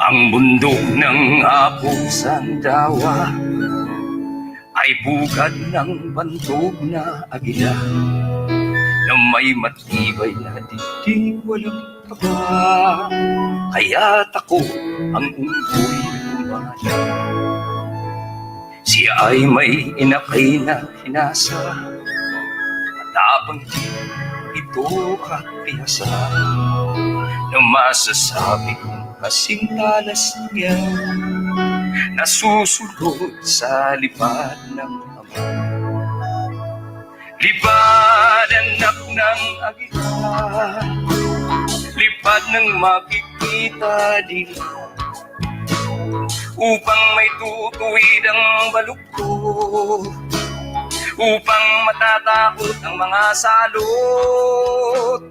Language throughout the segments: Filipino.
Ang bundok ng Apo Sandawa ay bukad ng bantog na agila na may matibay na dibdib walang taba. Kaya't ako ang unggoy umaya. Siya ay may inakay na hinasa at habang ito kapihasa na masasabi kong kasing talas niya nasusulod sa lipad ng ama. Lipad anak ng agila, lipad ng makikita dila, upang may tutuwid ang balukto, upang matatakot ang mga salot.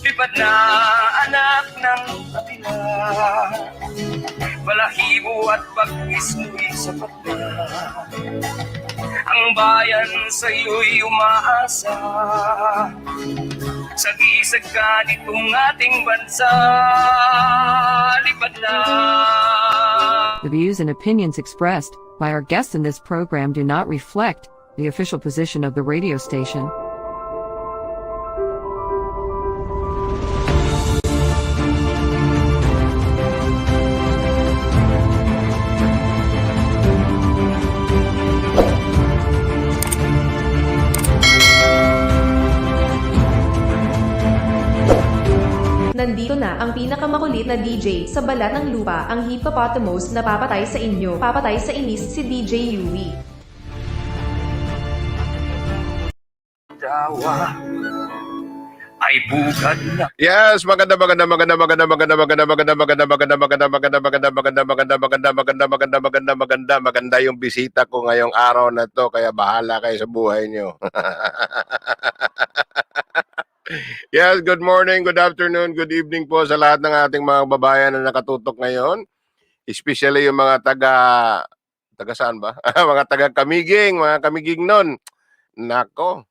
Lipad na anak ng agila, balahibo at bagis mo'y sapat na. Ang bayan sa'yo'y umaasa, sagisag ka nitong ating bansa. Lipad na. The views and opinions expressed by our guests in this program do not reflect the official position of the radio station. Nandito na ang pinakamakulit na DJ sa balat ng lupa, ang hippopotamus na papatay sa inyo, papatay sa inis, si DJ Yui. Dawa ay bukad na. Yes, maganda yung bisita ko ngayong araw na to, kaya bahala kayo sa buhay nyo. Yes, good morning, good afternoon, good evening po sa lahat ng ating mga babayan na nakatutok ngayon. Especially yung mga taga saan ba? Mga taga Kamiging, mga Kamiging nun. Nako.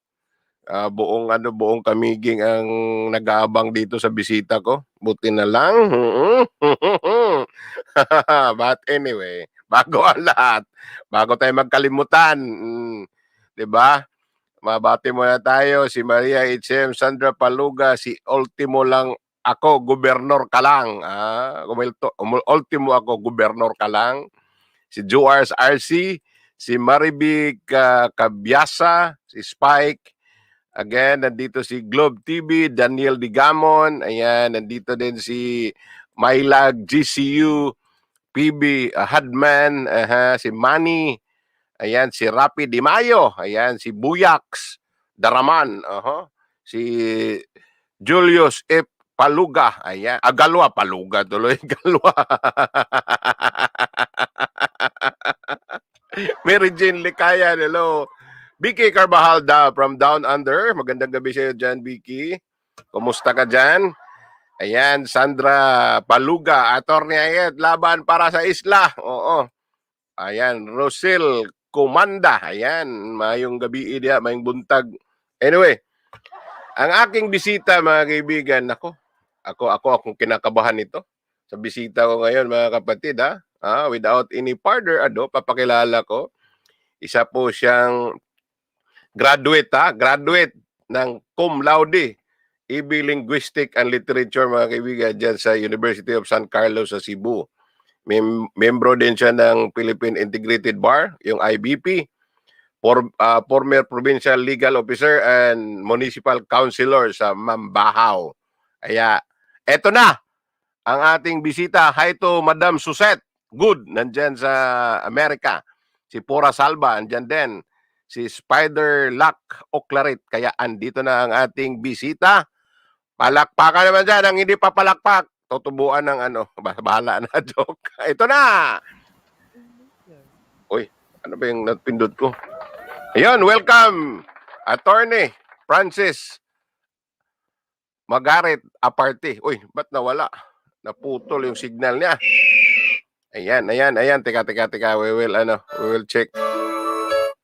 Buong Kamiging ang nag-aabang dito sa bisita ko. Buti na lang. But anyway, bago ang lahat, bago tayo magkalimutan, 'di ba? Mabati muna tayo si Maria H.M. Sandra Paluga, si Ultimo lang ako, gobernador ka lang. Ultimo ako, gobernador ka lang. Si Juars RC, si Maribig Cabiasa, si Spike. Again, nandito si Globe TV, Daniel Digamon. Ayan, nandito din si Mylag GCU, PB Hadman, si Manny. Ayan, si Rapi Di Mayo. Ayan, si Buyaks Daraman. Si Julius F. Paluga. Ayan. Galwa, Paluga tuloy. Galwa. Mary Jane Likayan, hello. Vicky Carvajal from Down Under. Magandang gabi sa iyo dyan, Vicky. Kumusta ka dyan? Ayan, Sandra Paluga. Atty. Laban para sa isla. Oo. Ayan, Rosel Kumanda. Ayan, mayong gabi dia, mayong buntag. Anyway, ang aking bisita, mga kaibigan, akong kinakabahan nito sa bisita ko ngayon, mga kapatid, without any further ado, papakilala ko. Isa po siyang graduate ng cum laude, EB Linguistic and Literature, mga kaibigan, dyan sa University of San Carlos sa Cebu. Membro din siya ng Philippine Integrated Bar, yung IBP, former Provincial Legal Officer and Municipal Councilor sa Mambahaw. Kaya, eto na, ang ating bisita. Hi to Madam Suset. Good, nandyan sa Amerika. Si Pura Salva, nandyan din. Si Spider Luck Oclarit. Kaya, andito na ang ating bisita. Palakpakan naman dyan, ang hindi pa palakpak. Tutubuan ng bahala na, joke. Ito na! Uy, ano ba yung napindot ko? Ayun, welcome! Attorney Francis Margaret Aparte. Uy, ba't nawala? Naputol yung signal niya. Ayan. Teka. We will check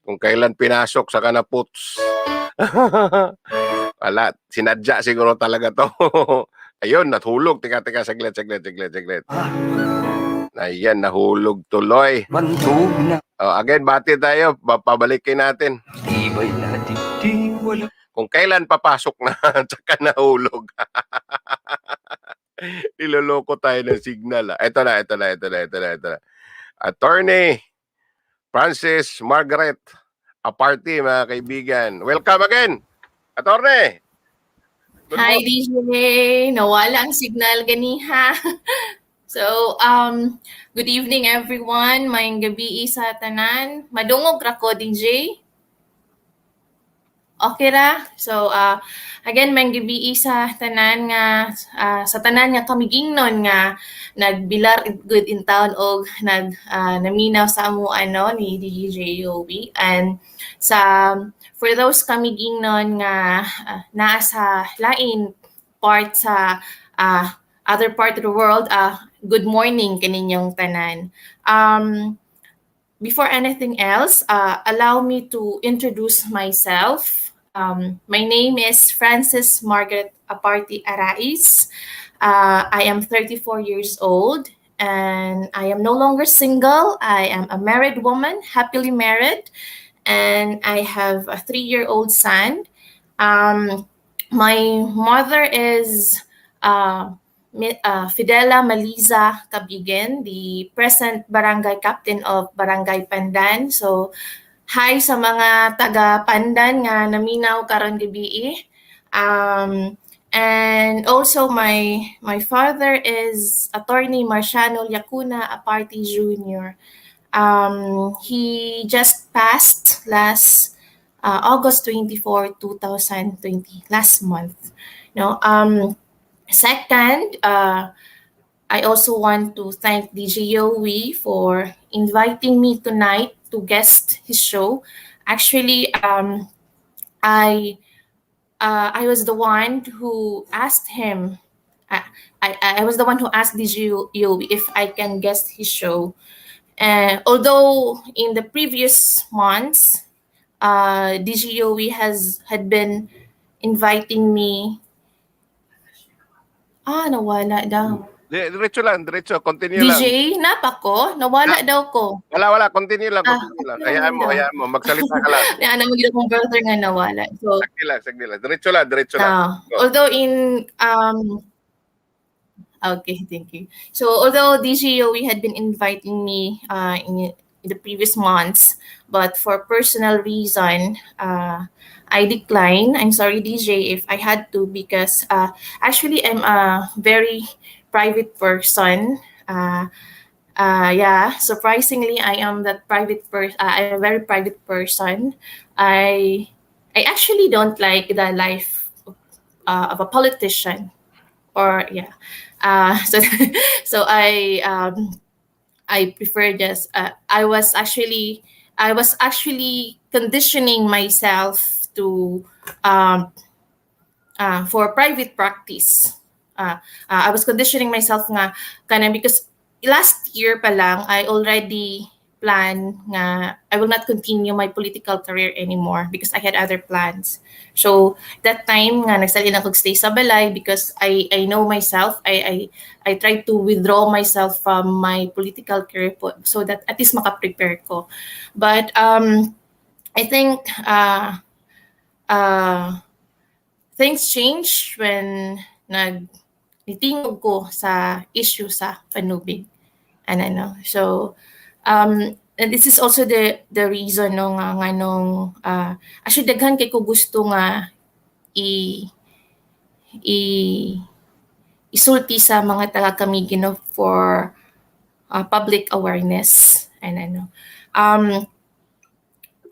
kung kailan pinasok sa kanaputs. Wala, sinadya siguro talaga to. Ayun, natulog. Teka, saglit. Ayan, nahulog tuloy. Bantog na Again, bati tayo. Pabalikin natin. tibay na di wala. Kung kailan papasok na, tsaka nahulog. Niloloko tayo ng signal. Ito na. Attorney Francis Margaret Aparte, mga kaibigan. Welcome again, Attorney. Good Hi, morning. DJ. Nawala ang signal ganiha. So, good evening everyone. Maayong gabi sa tanan. Madungog ra ko, DJ. Okay ra? So, again, maayong gabi sa tanan nga kamigingnon nga nagbilar good in town og naminaw sa amo ni DJ Yobi. And for those kamigingnon nga naa sa lain part sa other part of the world, good morning kaninyong tanan. Before anything else, allow me to introduce myself. My name is Francis Margaret Aparte Arais. I am 34 years old and I am no longer single. I am a married woman, happily married, and I have a 3-year-old son. My mother is Fidela Maliza Cabigen, the present barangay captain of Barangay Pandan. So, hi sa mga taga Pandan nga naminaw karon gabi. And also my father is Attorney Marciano Lacuna Aparte Jr. He just passed last August 24, 2020, last month. Second, I also want to thank DJ Yowie for inviting me tonight to guest his show. Actually, I was the one who asked him. I was the one who asked DJ Yowie if I can guest his show. Although in the previous months, DJ Yowie had been inviting me. Nawala daw. Diretso. Continue lang. DJ, napa ko? Nawala daw ko. Wala. Continue lang. Okay, Hayaan mo. Magsalita ka lang. Ano mo gina kong brother nga nawala. So, Sagdi lang. Diretso lang. Go. although okay, thank you. So, although DJ Yowie had been inviting me in the previous months, but for personal reason, I declined. I'm sorry, DJ, if I had to, because actually I'm a very private person. Surprisingly, I am that private person. I'm a very private person. I actually don't like the life of a politician, so I prefer just. I was actually conditioning myself to for private practice. I was conditioning myself nga because last year pa lang I already planned nga I will not continue my political career anymore because I had other plans. So that time nga nagsalin ako stay sa balay because I know myself. I tried to withdraw myself from my political career so that at least maka-prepare ko. But I think things change when nitingog ko sa issue sa panubig. So and this is also the reason actually daghan kay ko gusto nga isulti sa mga taga Camiguino for public awareness.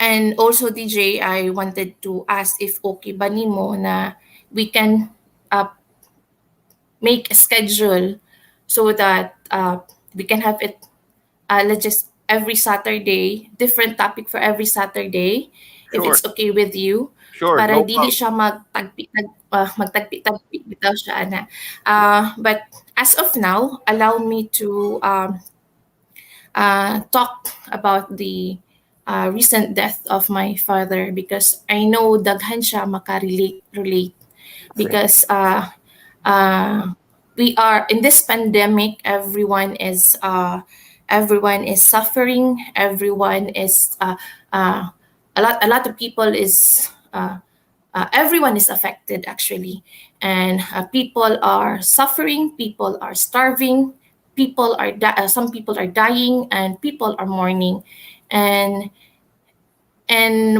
And also, DJ, I wanted to ask if okay ba nimo na we can make a schedule so that we can have it just every Saturday, different topic for every Saturday, if it's okay with you. Sure. Para No dili siya magtagpi-tagpi bitaw siya ana. But as of now, allow me to talk about the recent death of my father because I know daghan siya makarelate because we are in this pandemic. Everyone is suffering. Everyone is a lot of people is everyone is affected actually, and people are suffering, people are starving, some people are dying, and people are mourning. And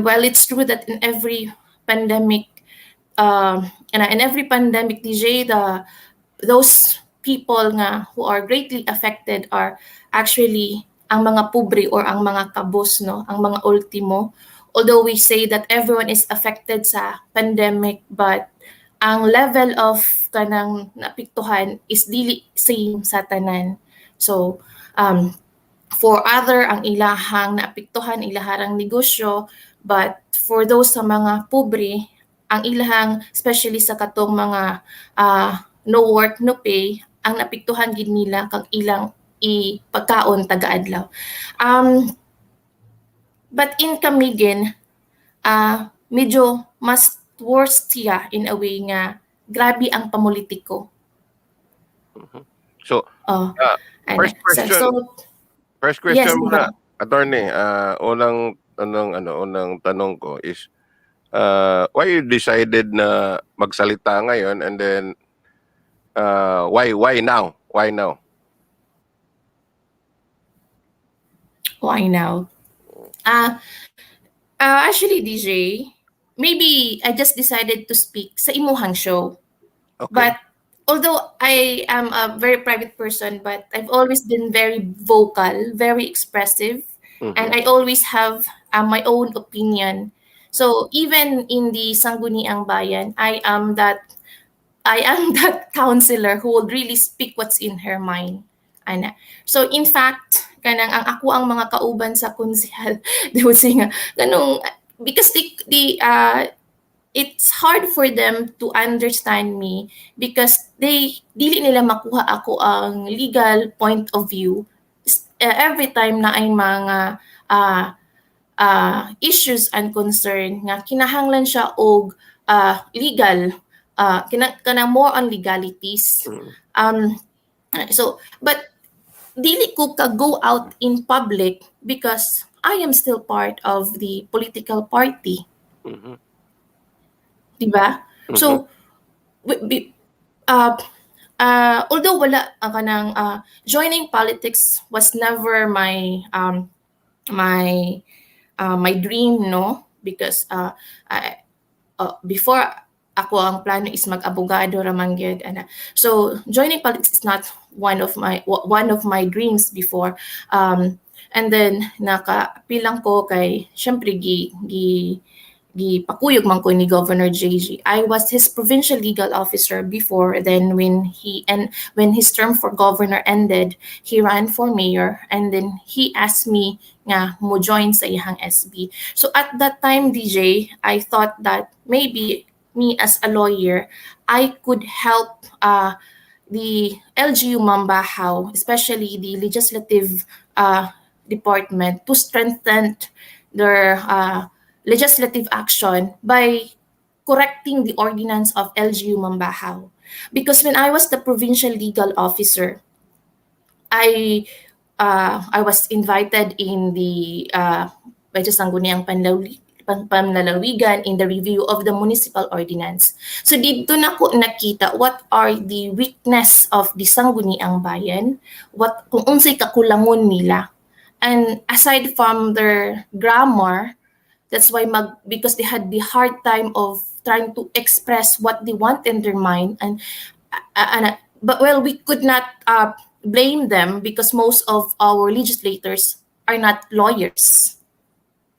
while it's true that in every pandemic, in every pandemic, DJ, those people nga who are greatly affected are actually ang mga pobre or ang mga kabos, no, ang mga ultimo. Although we say that everyone is affected sa pandemic, but ang level of kanang naapektuhan is dili same sa tanan. So for other ang ilahang naapektuhan, ilaharang negosyo, but for those sa mga pobre, ang ilahang especially sa katong mga no work no pay, ang naapektuhan gid nila kang ilang ipagkaon taga-adlaw. But in Camiguin, medyo mas worse siya in a way nga grabe ang pamulitiko. So, first question yes, muna, attorney, unang tanong ko is why you decided na magsalita ngayon, and then why now? Why now? Why now? Actually, DJ, maybe I just decided to speak sa imuhang show. Okay. But although I am a very private person, but I've always been very vocal, very expressive, and I always have my own opinion. So even in the Sangguniang Bayan, I am that counselor who would really speak what's in her mind. Ana. So in fact, kanang ang ako ang mga kauban sa konsehal, they would say nga ganung, because it's hard for them to understand me because dili nila makuha ako ang legal point of view every time na ay mga issues and concern nga kinahanglan siya og legal, kanang more on legalities. So but dili ko ka go out in public because I am still part of the political party. Diba? So although wala kanang joining politics was never my my dream, no, because before ako ang plano is mag-abogado ramang gyud ana. So joining politics is not one of my dreams before, and then nakapilang ko kay syempre gipakuyog man ko ni Governor JG. I was his provincial legal officer before. Then when his term for governor ended, he ran for mayor, and then he asked me nga mo join sa iyang SB. So at that time, DJ, I thought that maybe me as a lawyer, I could help the LGU Mambahaw, especially the legislative department, to strengthen their legislative action by correcting the ordinance of LGU Mambahaw. Because when I was the provincial legal officer, I was invited in the Medyo Sangguniang Panlalawigan in the review of the municipal ordinance. So dito na ko nakita what are the weakness of the Sangguniang Bayan, kung unsay kakulangon nila. And aside from their grammar, that's why because they had the hard time of trying to express what they want in their mind, but we could not blame them because most of our legislators are not lawyers.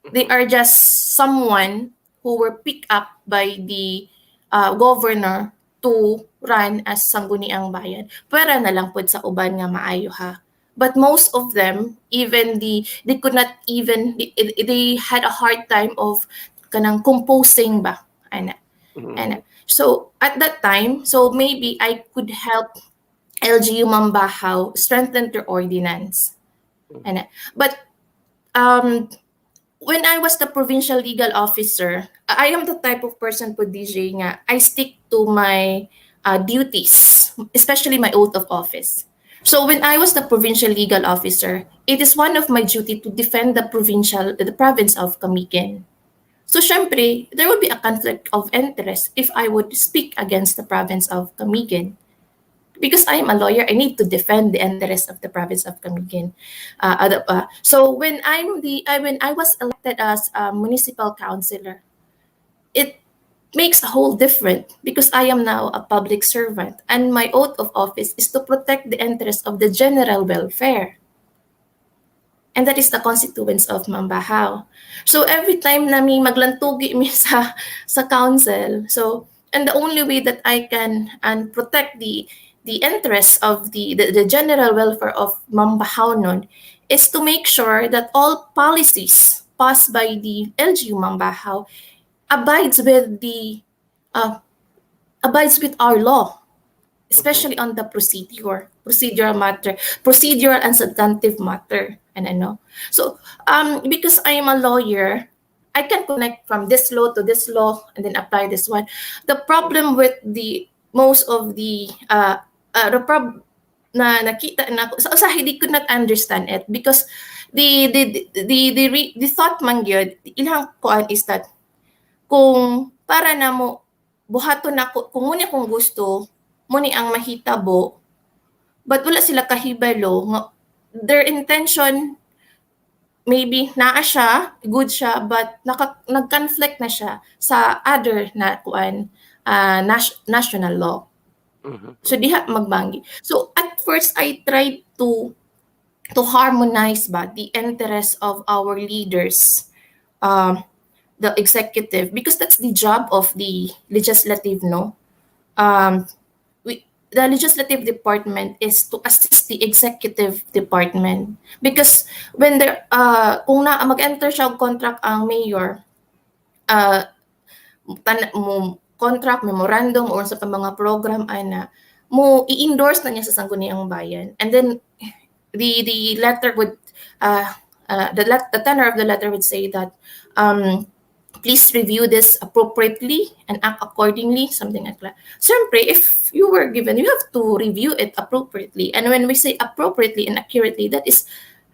They are just someone who were picked up by the governor to run as Sangguniang Bayan. Pwera na lang pod sa uban nga maayo ha. But most of them, even they could not even, they had a hard time of kanang composing ba. So at that time, so maybe I could help LGU Mambahaw strengthen their ordinance. But when I was the provincial legal officer, I am the type of person po DJ nga, I stick to my duties. especially my oath of office. So when I was the provincial legal officer, it is one of my duty to defend the province of Camiguin. So syempre, there would be a conflict of interest if I would speak against the province of Camiguin. Because I am a lawyer, I need to defend the interests of the province of Camiguin. So when when I was elected as a municipal councillor, it makes a whole different because I am now a public servant and my oath of office is to protect the interests of the general welfare. And that is the constituents of Mambahaw. So every time na may maglantugi mi sa council, so and the only way that I can protect the interests of the general welfare of Mambahaw nun is to make sure that all policies passed by the LGU Mambahaw abides with our law, especially on the procedural matter, procedural and substantive matter, and ano. So, because I am a lawyer, I can connect from this law to this law and then apply this one. The problem with most of the na nakita na ko, sa hindi ko not understand it because the thought man gyud ilang kuan is that kung para na mo buhaton nako kung muna kung gusto muni ang mahitabo but wala sila kahibalo nga their intention maybe naa siya good siya but nag-conflict na siya sa other na kuan national law. So diha magbanggi. So at first I tried to harmonize the interests of our leaders, the executive, because that's the job of the legislative, no? The legislative department is to assist the executive department because when there kung mag-enter siya og contract ang mayor, contract, memorandum or sa mga program ana mo i-endorse na niya sa sangguniang bayan, and then the letter would the tenor of the letter would say that please review this appropriately and act accordingly, something like that. Siyempre, if you were given, you have to review it appropriately. And when we say appropriately and accurately, that is,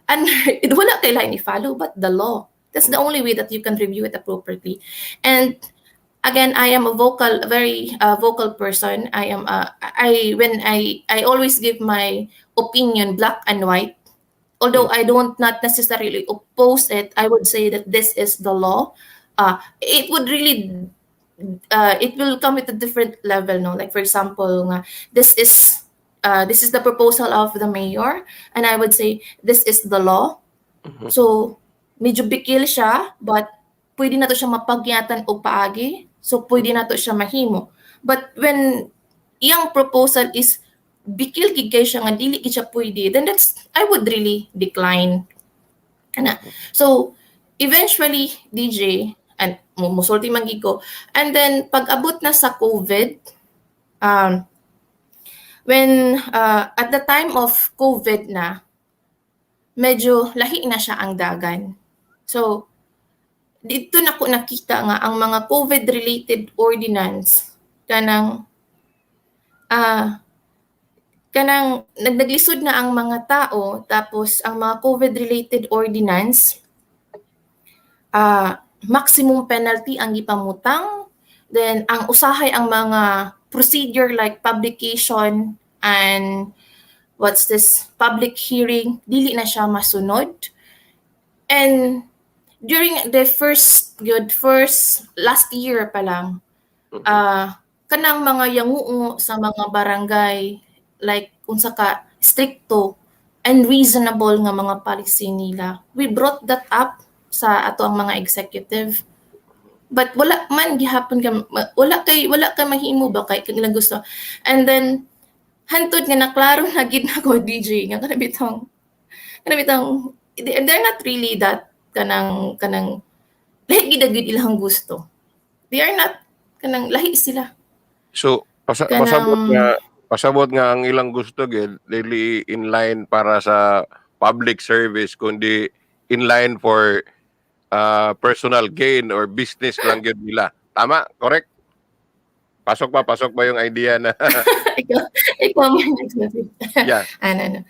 wala kailangan i-follow, but the law. That's the only way that you can review it appropriately. And again, I am a very vocal person. I always give my opinion black and white. Although I don't not necessarily oppose it, I would say that this is the law. It would really it will come with a different level, no? Like for example, this is the proposal of the mayor, and I would say this is the law. So medyo bikil siya, but pwede na to siya mapagyatan o paagi. So pwede na to siya mahimo. But when iyang proposal is bikil gid kay siya nga dili gid siya pwede, then I would really decline. So eventually DJ and musulti man gid ko, and then pag abot na sa COVID, when at the time of COVID na medyo lahi na siya ang dagan. So dito na ko nakita nga ang mga COVID related ordinance kanang naglisod na ang mga tao, tapos ang mga COVID related ordinance maximum penalty ang gipamutang, then ang usahay ang mga procedure like publication and public hearing dili na siya masunod. And during the first last year pa lang, kanang mga yanguo sa mga barangay, like unsa ka stricto and reasonable nga mga policy nila, we brought that up sa ato ang mga executive. But wala man gihapon ka, wala kay mahimo ba kay kanilang gusto. And then hantod nga naklaro na gid na ko DJ nga kanabitang they're not really that kanang lahi gid ilang gusto. They are not kanang lahi sila. So pasabot nga ang ilang gusto gid dili in line para sa public service kundi in line for personal gain or business lang gid nila. Tama, correct? Pasok ba yung idea na ikaw, ikaw man nagsabi. yeah. Ano.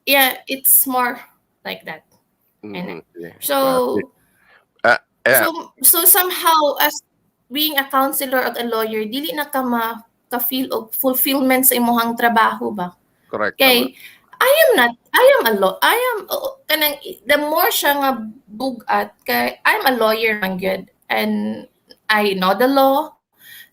Yeah, it's more like that. Mhm. Yeah. So, Yeah. so somehow as being a counselor at a lawyer, dili na ka ka-feel of fulfillment sa imong trabaho ba? Correct. Okay, I am kanang the more siya nga bugat kay I'm a lawyer man gyud, and I know the law,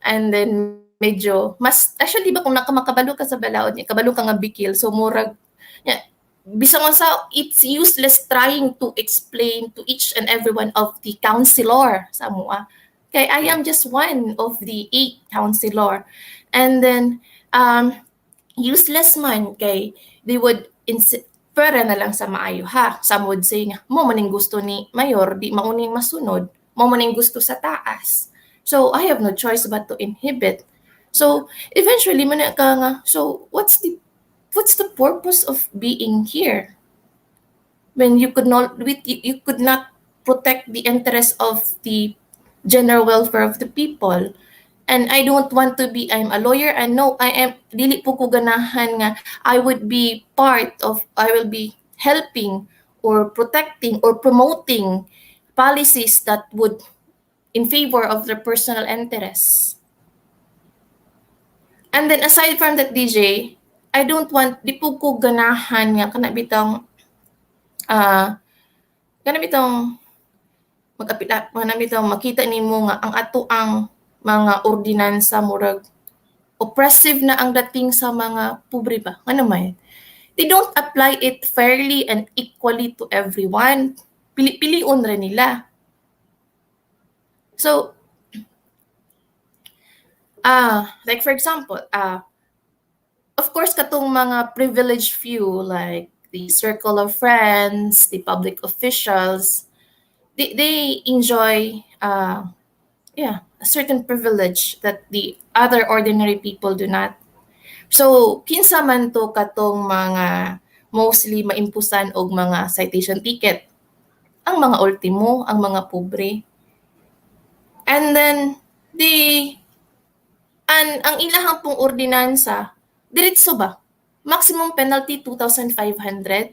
and then medyo mas actually ba kung nakamakabalo ka sa balaod niya, kabalo ka nga bikil, so murag yeah, bisang sa it's useless trying to explain to each and every one of the counselor sa mua. Kay I am just one of the 8 counselor. And then useless man kay they would pera na lang sa maayo ha. Some would say nga, mo maning gusto ni mayor, di mauning masunod, mo maning gusto sa taas. So I have no choice but to inhibit. So eventually man ka nga, so what's the purpose of being here when you could not protect the interests of the general welfare of the people? And I don't want to be, I'm a lawyer, and no, I am dili po ko ganahan nga I will be helping or protecting or promoting policies that would in favor of their personal interests. And then aside from that, DJ, I don't want, di po ko ganahan nga kanabitang makita nimo nga ang ato ang mga ordinansa murag oppressive na ang dating sa mga pobre ba. Ano man? They don't apply it fairly and equally to everyone. Pili-pilion rin nila. So, like for example, of course, katong mga privileged few, like the circle of friends, the public officials, they enjoy, a certain privilege that the other ordinary people do not. So, kinsa man to katong mga mostly maimpusan og mga citation ticket? Ang mga ultimo, ang mga pobre. And then, ang ilahang pong ordinansa, diretso ba? Maximum penalty 2,500.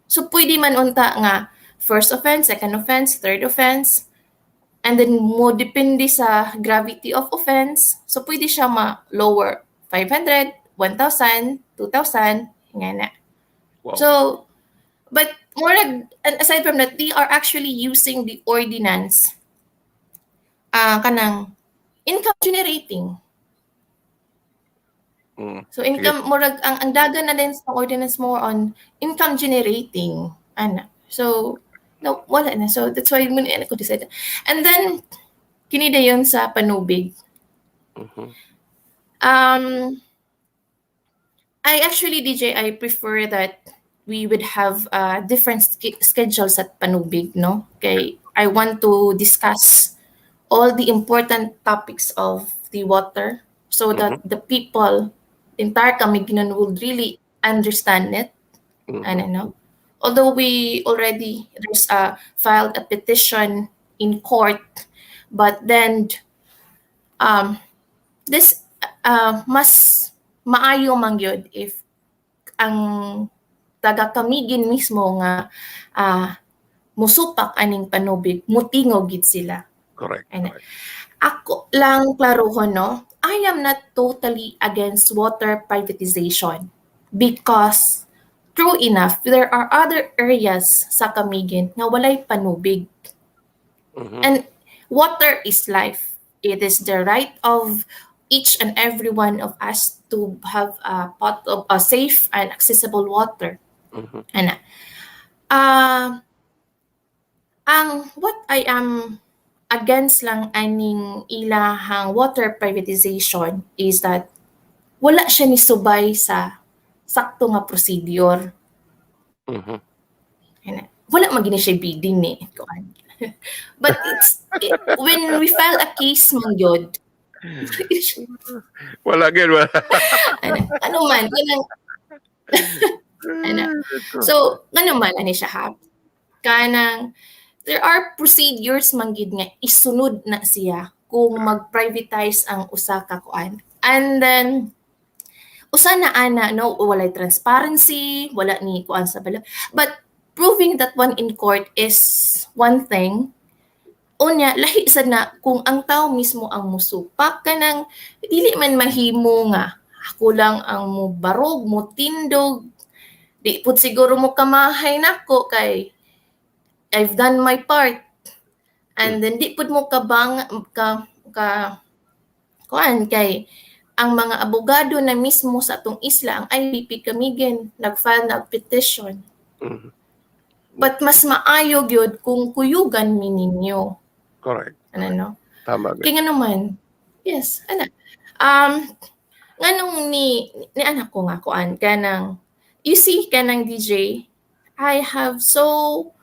So pwede man unta nga first offense, second offense, third offense, and then mo depende sa gravity of offense. So pwede siya ma-lower 500, 1,000, 2,000, nga na. Wow. So, but more and aside from that, they are actually using the ordinance kanang income generating. So income murag ang daga na din sa ordinance more on income generating ana. So no wala na. So that's why muna ko decide. And then kini dayon sa panubig. I actually DJ I prefer that we would have different schedules at panubig, no? Okay, I want to discuss all the important topics of the water so that the people entire Camiguinon would really understand it. And I know, although we already filed a petition in court, but then this mas maayo man gyud if ang taga Camiguin mismo nga musupak aning panubig, mutingog gid sila. Correct. Ako lang klarohon, no? I am not totally against water privatization because true enough, there are other areas sa Camiguin na walay panubig. And water is life. It is the right of each and every one of us to have a pot of safe and accessible water. And what I am against lang aning ilahang water privatization is that wala siya ni subay sa sakto nga procedure. Wala magini siya bidding ni. But when we file a case man yun, wala gid wala. ano man so ano man ani siya ha kanang there are procedures manggid nga isunod na siya kung mag-privatize ang usa ka kuan. And then usa na ana no walay transparency, wala ni kuan sa bala. But proving that one in court is one thing. Unya lahi sad na kung ang tao mismo ang musupak kanang dili man mahimo nga ako lang ang mo barog mo tindog di pud siguro mo kamahay nako kay I've done my part. And then di pud mo kabang ka kuan kay ang mga abogado na mismo sa atong isla ang IPP Kamigen nag-file na petition. But mas maayo gyud kung kuyugan mi ninyo. Correct. Ano no? Tama. Kaya nga naman. Yes, ana. Nganong ni anak ko nga kuan kanang you see kanang DJ I have so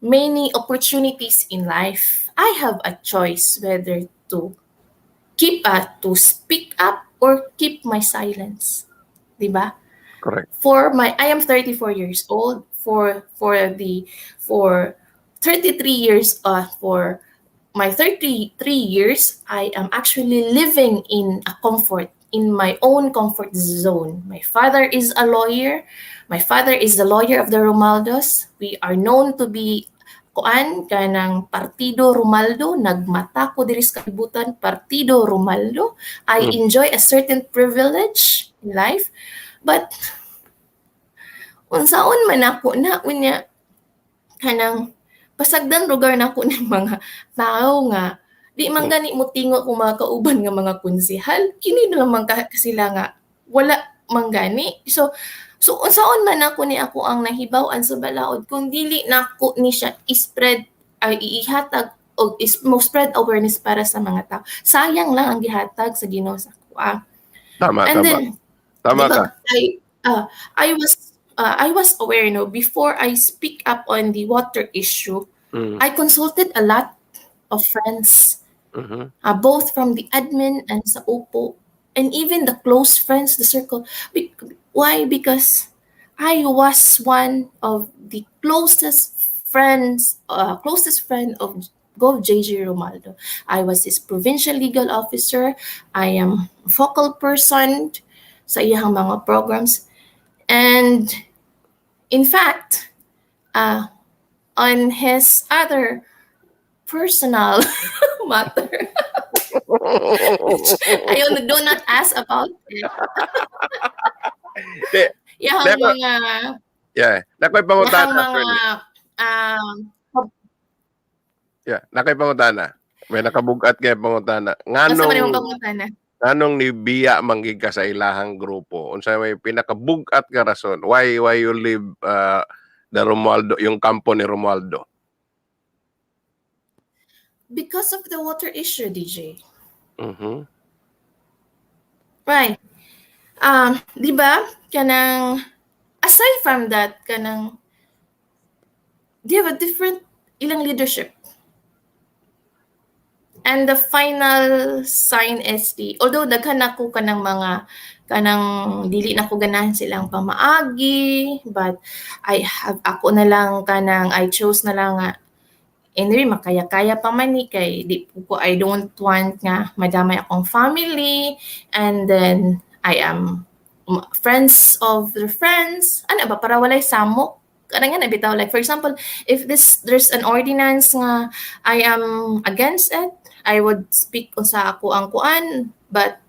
many opportunities in life. I have a choice whether to to speak up or keep my silence. Diba? Correct. I am 34 years old. For 33 years for my 33 years I am actually living in my own comfort zone. My father is a lawyer. My father is the lawyer of the Romaldos. We are known to be kuan kanang Partido Romaldo, nagmata ko diri sa kalibutan Partido Romaldo. I enjoy a certain privilege in life, but unsaon man ako na unya kanang pasagdan lugar na ako ng mga tao nga di man gani mo tingo kung mga kauban nga mga konsehal kini naman kasila nga wala man gani so unsaon man ako ni ako ang nahibaw-an sa balaod kung dili nako ni siya i-spread ay ihatag o mo spread awareness para sa mga tao. Sayang lang ang gihatag sa Ginoo sa kuha. Tama. Then, Tama diba, ka. I was aware before I speak up on the water issue. I consulted a lot of friends, both from the admin and sa OPO, and even the close friends, the circle. Why? Because I was one of the closest friend of Gov. JJ Romaldo. I was his provincial legal officer. I am a focal person sa iyang mga programs. And in fact, on his other personal matter, which I do not ask about it. Yang mga nakoy pangutana. Nakoy pangutana. May nakabugat kay pangutana. Nganong ni biya manggig ka sa ilahang grupo? Unsa may pinakabugat ka rason? Why you leave the Romualdo, yung kampo ni Romualdo? Because of the water issue, DJ. Right. Di ba? Kanang aside from that, kanang they have a different ilang leadership. And the final sign is although daghan ako kanang mga kanang dili na ko ganahan silang pamaagi, but ako na lang kanang I chose na lang nga anyway makaya-kaya pa man ni kay I don't want nga madamay akong family, and then I am friends of the friends ano ba para walay samok kanang nga bitaw, like for example if there's an ordinance nga I am against it, I would speak sa ako ang kuan, but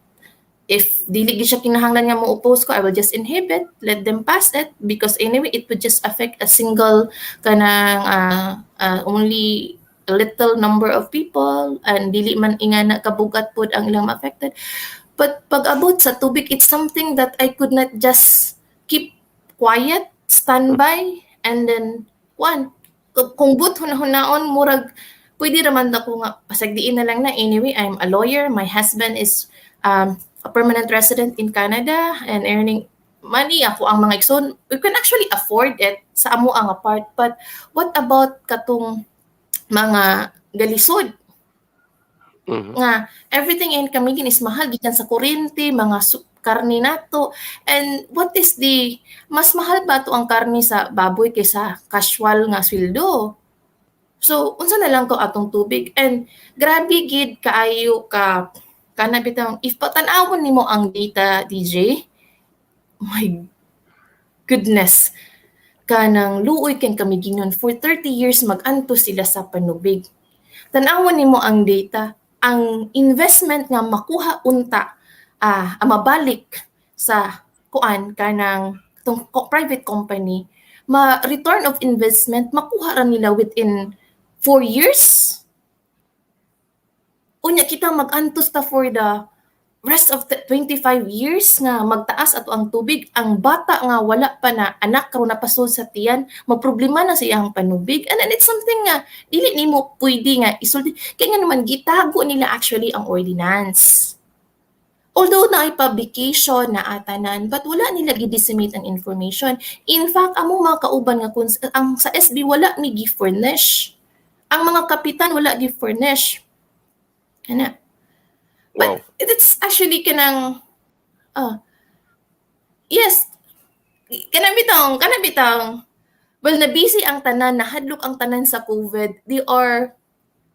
if dili gyud siya kinahanglan nga mo oppose ko, I will just inhibit, let them pass it, because anyway it would just affect a single kanang only a little number of people, and dili man ingana kabugat pud ang ilang affected. But pag abot sa tubig, it's something that I could not just keep quiet, stand by, and then kung but hunaon murag pwede raman ako nga pasagdiin na lang na anyway I'm a lawyer, my husband is a permanent resident in Canada and earning money, ako ang mga igsoon, we can actually afford it sa amo ang apart. But what about katong mga galisod nga everything in Camiguin is mahal gikan sa kuryente, mga karne nato, and what is mas mahal ba to ang karne sa baboy kaysa casual nga sweldo? So unsa na lang ko atong tubig, and grabe gid kaayo ka kana bitang if patan-awon nimo ang data, DJ, my goodness, kanang luoy kang kamigingon for 30 years mag-anto sila sa panubig. Tan-awon nimo ang data, ang investment nga makuha unta mabalik sa kuan kanang private company, return of investment makuha ra nila within 4 years. Unya kita mag-antos ta for the rest of the 25 years nga magtaas ato ang tubig, ang bata nga wala pa na anak karon napasod sa tiyan, magproblema na sa iyang panubig, and then it's something nga dili nimo pwede nga isulti kay nga naman gitago nila actually ang ordinance. Although na ay publication na atanan, but wala nila gi-disseminate ang information. In fact, among mga kauban nga kung ang sa SB wala ni gi-furnish. Ang mga kapitan wala gi-furnish. Ana. But Wow. it's actually kanang yes, kanang bitang well na busy ang tanan, nahadlok ang tanan sa COVID. They are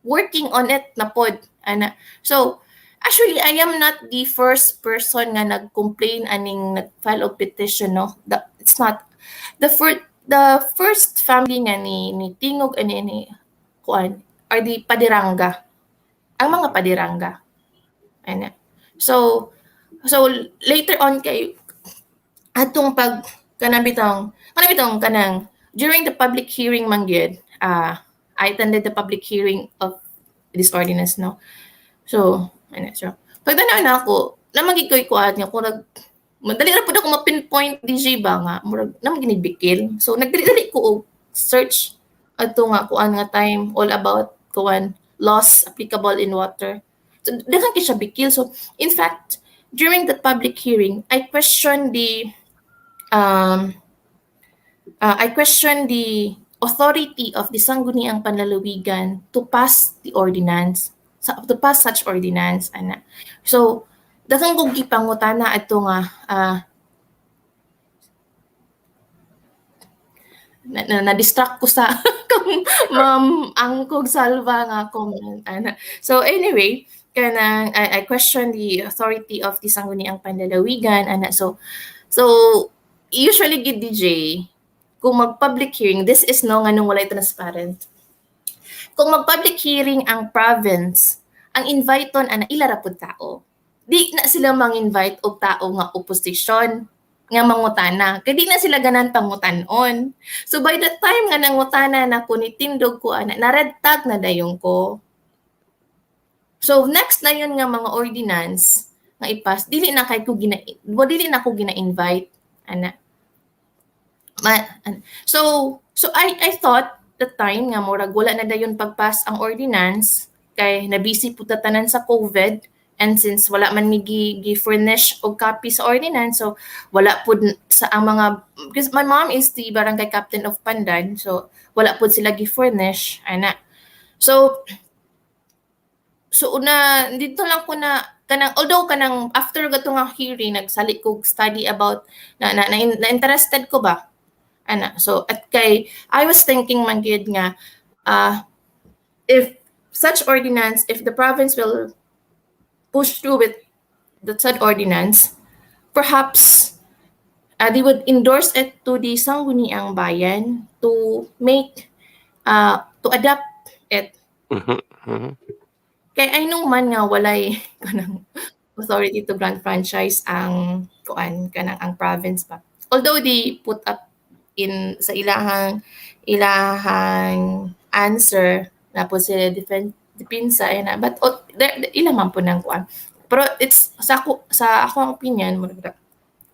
working on it na pod ana. So actually I am not the first person nga nag-complain aning nag-file of petition, no. It's not the first family nga ni Tingog ani ni kuan are the padiranga. Ang mga padiranga. Ana. So later on kay atong pag kanang during the public hearing man gyud, I attended the public hearing of this ordinance, no. So pagtanaw na ako, namagig ko'y kuan nga kung madali ra pud ako ma-pinpoint DJ ba nga murag namang ginibikil. So nagdali ko og search adto nga kuan nga time all about kuan laws applicable in water. So daghang kay siya bikil. So in fact, during the public hearing, I questioned the authority of the Sangguniang Panlalawigan to pass the ordinance, to pass such ordinance ana. So daghang kog gipangutana adto nga na-distract ko sa Ma'am Angkog Salva nga comment ana. So anyway, kanang I question the authority of the Sangguniang Panlalawigan ana. So usually gid DJ kung mag-public hearing, this is no nga nung walay transparent. Kung mag-public hearing ang province, ang inviteon ana ila ra pud tao. Di na sila mang-invite og tao nga opposition nga mangutana. Kay di na sila ganan pangutan-on. So by the time nga nangutana na ko ni tindog ko ana, na red tag na dayon ko. So next na yun nga mga ordinance nga ipas, dili na ko gina-invite ana. So I thought the time nga murag wala na dayon pagpas ang ordinance kay nabisi pud tanan sa COVID. And since wala man mi gi-furnish og copy sa ordinance, so wala pud sa ang mga, because my mom is the barangay captain of Pandan, so wala pud sila gi-furnish ana. So una dito lang ko na kanang although kanang after gato nga hearing nagsali ko study about na interested ko ba ana. So at kay I was thinking man gyud nga if such ordinance, if the province will push through with the said ordinance, perhaps they would endorse it to the Sangguniang Bayan to make to adapt it. Kay I know man nga walay kanang authority to grant franchise ang kuan kanang ang province pa. Although they put up in sa ilahang answer na po sila depinsa na, but ilang man po nang kuan. Pero it's sa ako ang opinion mo.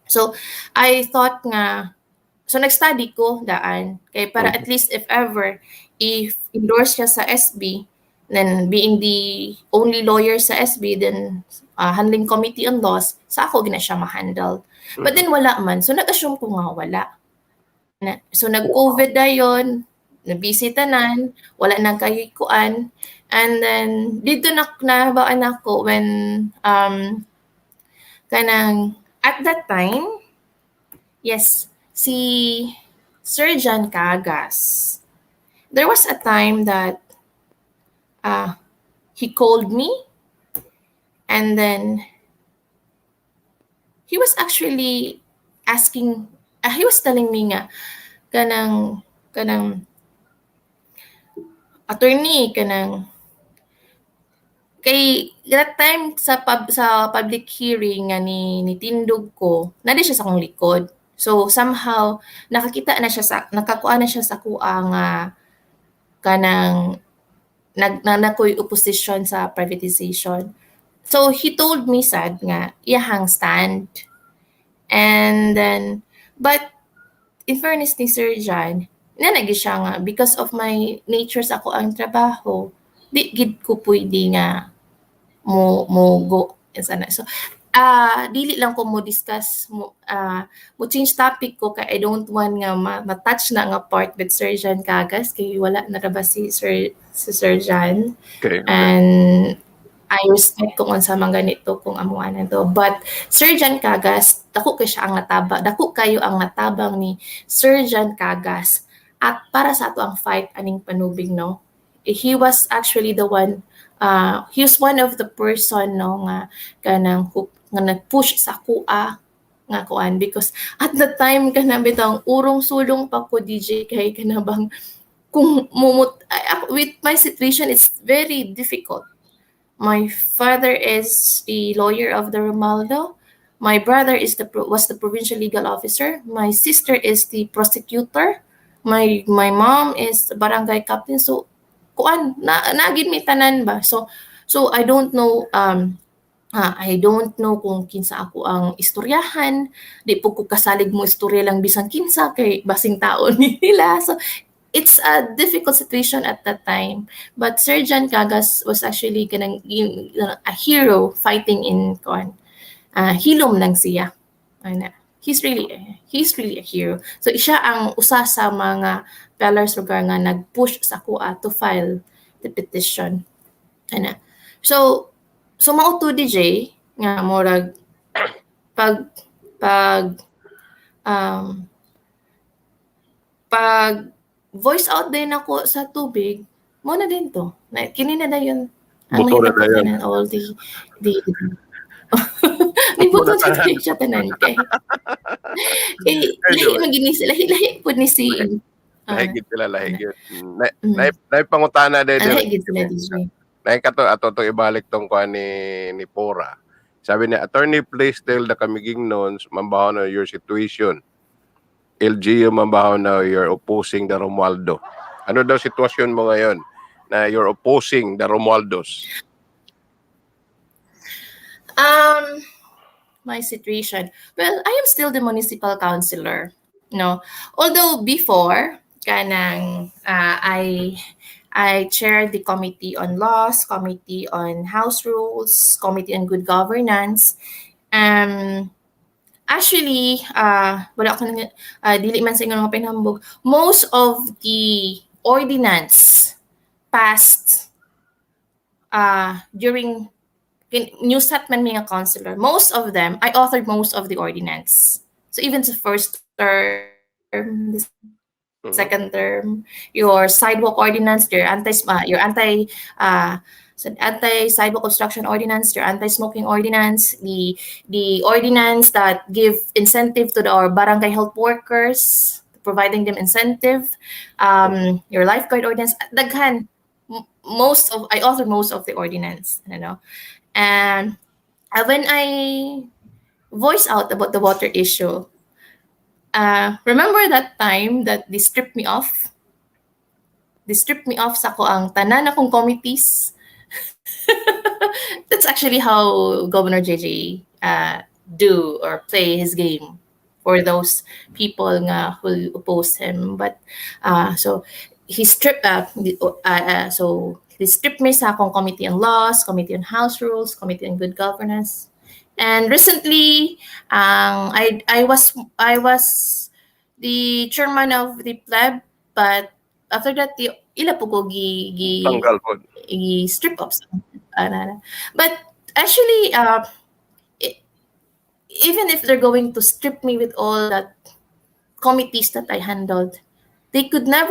So I thought nga, so nag-study ko daan kay para at least if ever if endorse siya sa SB, then being the only lawyer sa SB, then handling committee on laws, sa ako gina siya ma-handle. But then wala man, so nag-assume ko nga wala. So nag-COVID dayon, na-busy tanan, wala nang kayoy kuan. And then dito nabaan ako when kanang at that time, yes, si Sir John Cagas, there was a time that he called me, and then he was actually asking, he was telling me nga, kanang attorney, kay that time sa public hearing nga ni tindog ko, nadi siya sa akong likod. So somehow nakakuha na siya sa kuha nga kanang nakoy opposition sa privatization. So he told me sad nga iyahang stand. And then but in fairness ni Sir John, nanagi siya nga because of my nature sa ako ang trabaho, di gid ko pwede nga mo go sana. So dili lang ko mo discuss mo change topic ko kay I don't want nga ma-touch na nga part with Sir John Cagas kay wala na ra ba si Sir John. Okay. And I respect kung unsa man ganito kung amuanan to. But Sir John Cagas, dako kayo ang natabang ni Sir John Cagas at para sa ato ang fight aning panubig, no. He was actually the one he was one of the person, no, nga nag-push sa kuha nga kuan because at the time kana bitang urong sulong pa ko DJ kay kanabang kung with my situation it's very difficult. My father is the lawyer of the Romualdo. My brother was the provincial legal officer. My sister is the prosecutor. My mom is the barangay captain. So kuan nagid mi tanan ba, so I don't know I don't know kung kinsa ako ang istoryahan, di po ko kasalig mo istorya lang bisan kinsa kay basing taon nila. So it's a difficult situation at that time, but Sir John Cagas was actually a hero fighting in kuan hilom lang siya ana. He's really a hero. So siya ang usa sa mga pillars lugar nga nag-push sa kuha to file the petition. Ana. So mao to DJ nga murag pag voice out din ako sa tubig, mo na din to. Kini na dayon ang Buto na dayon. all the ni buto na dayon siya tanan kay lahi magini sila, lahi pud ni si Lahigit sila, lahigit. Naipangutana din. lahi gid sila DJ. Ato ibalik tong kuan ni Pora. Sabi niya, attorney, please tell the kamiging nons, mambaho na your situation. LGU mambaho na you're opposing the Romualdo. Ano daw sitwasyon mo ngayon na you're opposing the Romualdos? My situation. Well, I am still the municipal councilor. No, although before kanang I chaired the committee on laws, committee on house rules, committee on good governance. Actually, wala ako dili man sa ingon mga pinambog. Most of the ordinance passed during New Statman being a councilor, most of them, I authored most of the ordinance. So even the first term, the second term, your sidewalk ordinance, your anti-sidewalk obstruction ordinance, your anti-smoking ordinance, the ordinance that give incentive to our barangay health workers, providing them incentive, your lifeguard ordinance, daghan. I authored most of the ordinance, you know. And when I voiced out about the water issue, remember that time that they stripped me off? They stripped me off sa ko ang tanan akong committees. That's actually how Governor JJ do or play his game for those people nga who oppose him. But so he stripped he stripped me sa akong committee on laws, committee on house rules, committee on good governance. And recently, I was the chairman of the pleb, but after that, ila po ko strip off. But actually, even if they're going to strip me with all that committees that I handled, they could not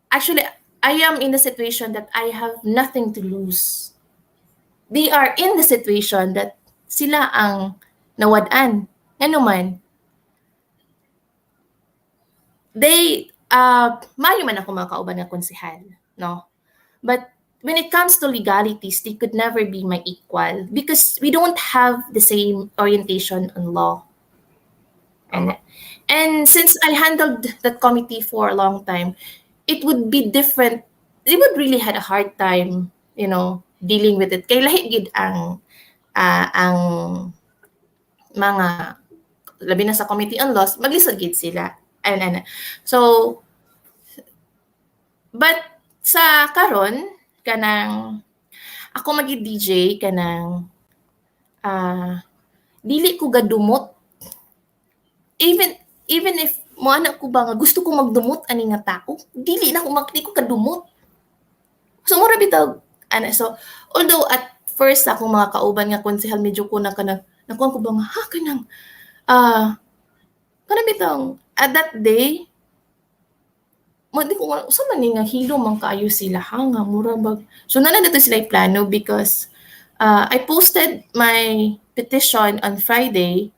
actually I am in the situation that I have nothing to lose. They are in the situation that sila ang nawad-an. Ano man, mayo man ako mga kauban nga konsehal, no? But when it comes to legalities, they could never be my equal because we don't have the same orientation on law. And since I handled that committee for a long time, it would be different. They would really had a hard time, dealing with it. Kay lahi gid ang mga labi na sa Committee on Laws, maglisod gid sila. So, but sa karon kanang ako magi-DJ kanang dili ko gadumot even if mo anak ko ba nga gusto ko magdumot ani nga tao, dili ko kadumot. So mura bitaw so although at first ako mga kauban nga konsehal medyo ko na kanang nakuha ko ba nga kanang kanang bitaw at that day di ko sa man nga hilo man kaayo sila nga mura bag. So nana dito sila plano because I posted my petition on Friday.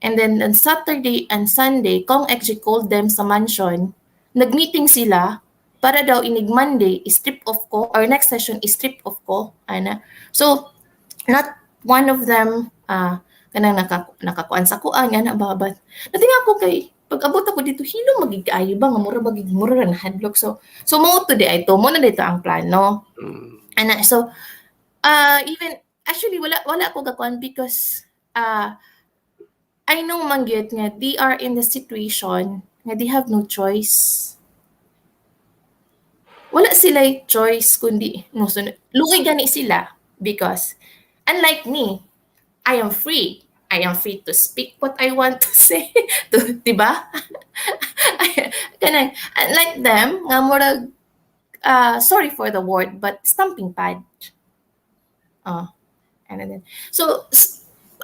And then on Saturday and Sunday, Kong Exji called them sa mansion. Nag-meeting sila para daw inig Monday, strip off ko, or next session, strip off ko. So, not one of them, kanang nakakuan sa kuan, nga nababat. Natinga ko kay, pag-abot ako dito, hilo magigaayo ba, nga mura na hadlok. So mo to di ay to, mo na dito ang plano. So, even, actually, wala ako gakuan because, I know mangyet nga they are in the situation nga they have no choice. Wala sila choice kundi luoy gani sila because unlike me, I am free. I am free to speak what I want to say. Diba? Kanang unlike them nga murag sorry for the word but stamping pad. So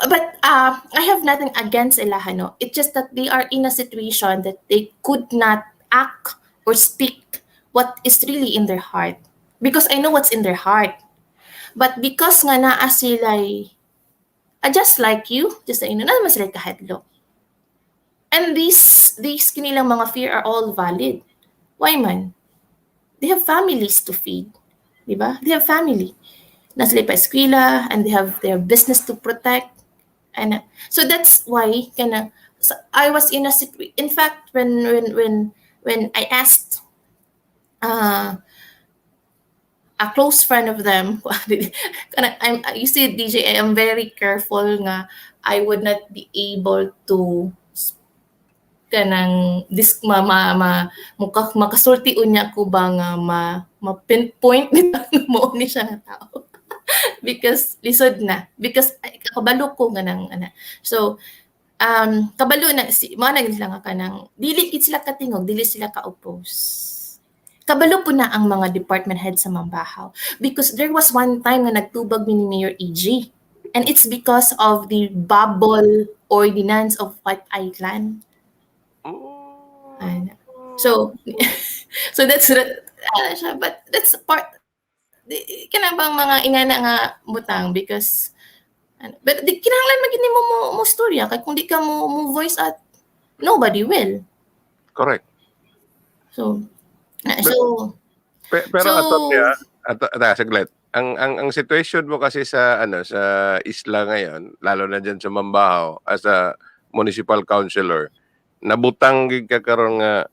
but I have nothing against Ilahano. It's just that they are in a situation that they could not act or speak what is really in their heart. Because I know what's in their heart. But because nga naa sila just like you, just na naman sila kahadlok. And these kanilang mga fear are all valid. Why man? They have families to feed. Diba? They have family. Na sila pa eskwela and they have their business to protect. And so that's why I was in a situation. In fact, when I asked a close friend of them, you see, DJ, I am very careful nga I would not be able to kanang makasulti unya ko ba nga ma-pinpoint mo ni siya nga tao. Because lisod na because kabalo ko nga nang so kabalo na mo na gid nga kanang dili gid sila katingog, dili sila ka-oppose. Kabalo po na ang mga department head sa Mambahaw because there was one time nga nagtubag ni Mayor EG and it's because of the bubble ordinance of White Island. So that's but that's part kinabang mga ingana nga butang because but di kinahanglan magini mo storya kay kung di ka mo voice out nobody will. Correct. So pero saglit. Ang situation mo kasi sa sa isla ngayon, lalo na diyan sa Mambahaw as a municipal councilor, nabutang gid ka karon nga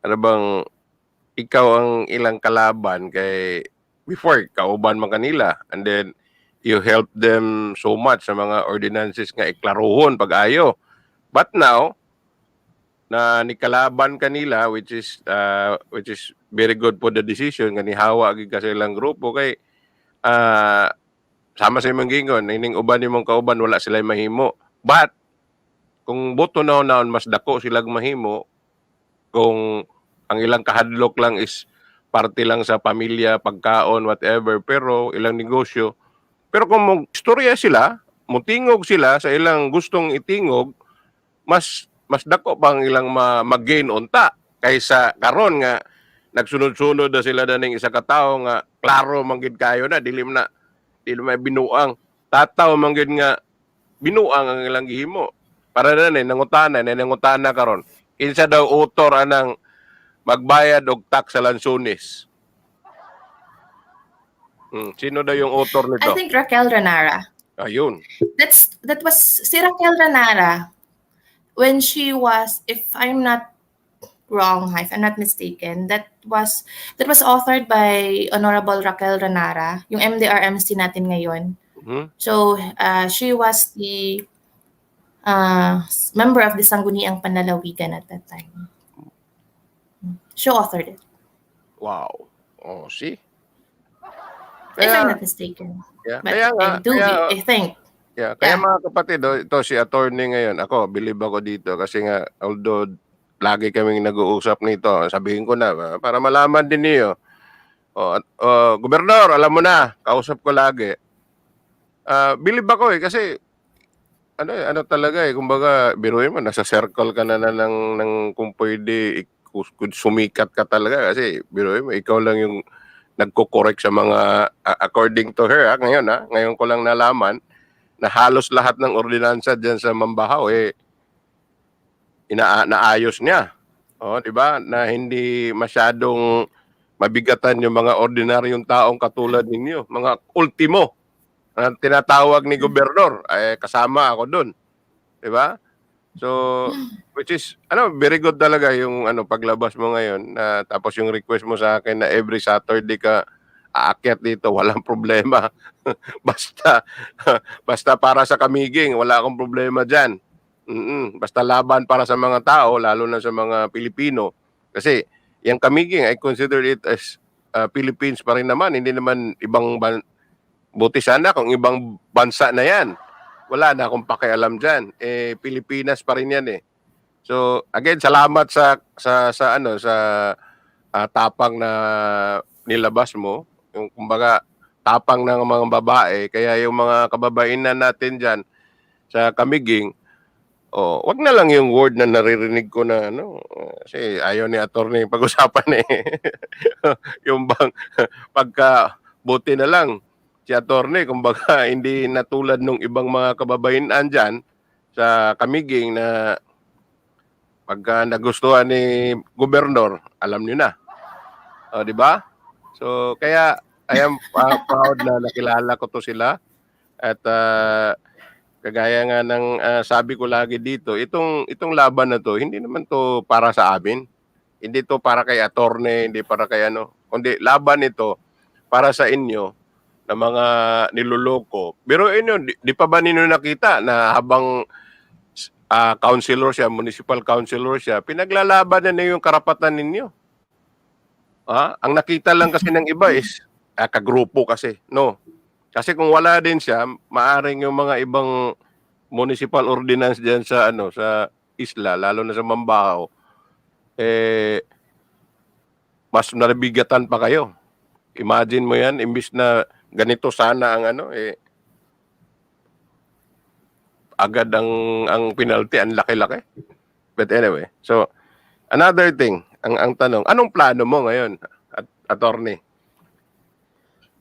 bang ikaw ang ilang kalaban kay before kauban man kanila and then you help them so much sa mga ordinances nga iklaruhon pag-ayo. But now na nikalaban kanila which is very good for the decision nga nihawa gid ka sa ilang grupo kay sama sa imong gingon ining uban nimong kauban wala sila mahimo. But kung boto naon mas dako sila mahimo kung ang ilang kahadlok lang is parte lang sa pamilya, pagkaon, whatever, pero ilang negosyo. Pero kung istorya sila, mutingog sila sa ilang gustong itingog, mas mas dako pang ilang mag-gain unta kaysa karon nga nagsunod-sunod na sila daning isa ka tawo nga klaro man gid kayo na dili may binuang tataw man gid nga binuang ang ilang gihimo para na nangutana karon kinsa daw author anang magbayad og tax sa lansunis. Sino daw yung author I nito? think Raquel Ranara. Ayun. That was si Raquel Ranara when she was, if I'm not wrong, if I'm not mistaken, that was authored by Honorable Raquel Ranara, yung MDRMC natin ngayon. So she was the member of the Sangguniang Panlalawigan at that time. She authored it. Wow. Oh, see? If I'm not mistaken. Yeah, But kaya nga, I think. Yeah, kaya mga kapatid, ito si attorney ngayon. Ako, believe ako dito kasi nga although lagi kaming nag-uusap nito, sabihin ko na para malaman din niyo. Gobernador, alam mo na, kausap ko lagi. Believe ako kasi ano talaga kumbaga biruin mo nasa circle ka na ng kung pwede sumikat ka talaga kasi biruin mo ikaw lang yung nagko-correct sa mga according to her ngayon ko lang nalaman na halos lahat ng ordinansa diyan sa Mambahaw naayos niya. Di ba? Na hindi masyadong mabigatan yung mga ordinaryong taong katulad ninyo, mga ultimo. Ang tinatawag ni gobernador kasama ako doon. 'Di ba? So which is very good talaga yung paglabas mo ngayon tapos yung request mo sa akin na every Saturday ka aakyat dito, walang problema. basta para sa kamiging, wala akong problema diyan. Basta laban para sa mga tao, lalo na sa mga Pilipino. Kasi yung kamiging, I consider it as Philippines pa rin naman, hindi naman ibang buti sana kung ibang bansa na yan. Wala na akong pakialam diyan. Pilipinas pa rin yan eh. So again, salamat sa tapang na nilabas mo. Yung kumbaga tapang ng mga babae, kaya yung mga kababainan natin diyan sa kamiging, wag na lang yung word na naririnig ko na kasi ayaw ni attorney pag-usapan yung bang pagka buti na lang si attorney, kumbaga hindi natulad nung ibang mga kababainan dyan sa kamiging na pagka nagustuhan ni gobernador, alam niyo na. Di ba? So, kaya I am proud na nakilala ko to sila at kagaya nga ng sabi ko lagi dito, itong laban na to, hindi naman to para sa amin. Hindi to para kay attorney, hindi para kay kundi laban ito para sa inyo na mga niloloko. Pero di pa ba ninyo nakita na habang councilor siya, municipal councilor siya, pinaglalaban na yung karapatan ninyo. Ang nakita lang kasi ng iba is kagrupo kasi. No. Kasi kung wala din siya, maaring yung mga ibang municipal ordinance diyan sa sa isla, lalo na sa Mambahaw, mas nabigatan pa kayo. Imagine mo yan, imbis na ganito sana ang agad ang penalty, ang laki-laki. But anyway, so another thing, ang tanong, anong plano mo ngayon, attorney?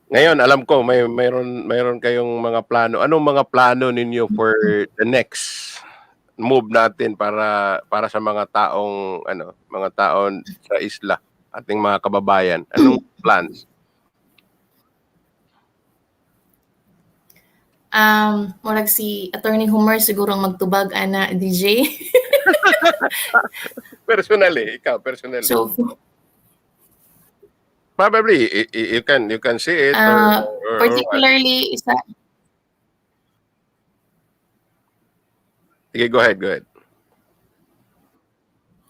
Ngayon, alam ko mayroon kayong mga plano. Anong mga plano ninyo for the next move natin para sa mga taong mga taon sa isla, ating mga kababayan? Anong plans? Murag si Attorney Homer siguro magtubag ana DJ. Personally, ikaw personally. So probably you can see it or particularly isa. Okay, go ahead.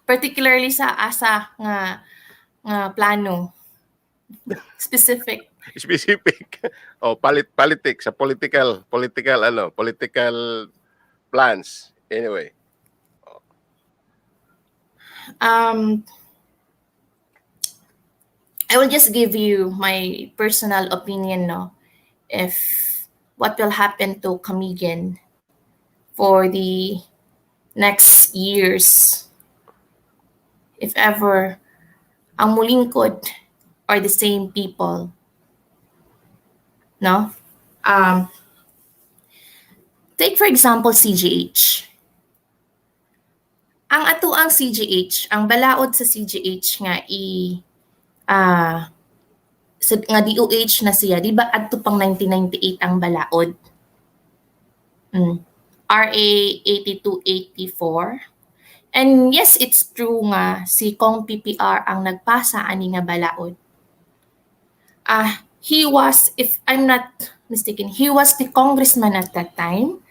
Particularly sa asa nga plano. Specific. Politics, sa political plans anyway. I will just give you my personal opinion if what will happen to Kamigan for the next years, if ever, ang mulingkod are the same people. No? Take for example, CGH. Ang atuang CGH, ang balaod sa CGH nga nga DOH na siya, di ba adto pang 1998 ang balaod? RA 8284. And yes, it's true nga si Kong PPR ang nagpasa ani nga balaod. He was, if I'm not mistaken, he was the congressman at that time.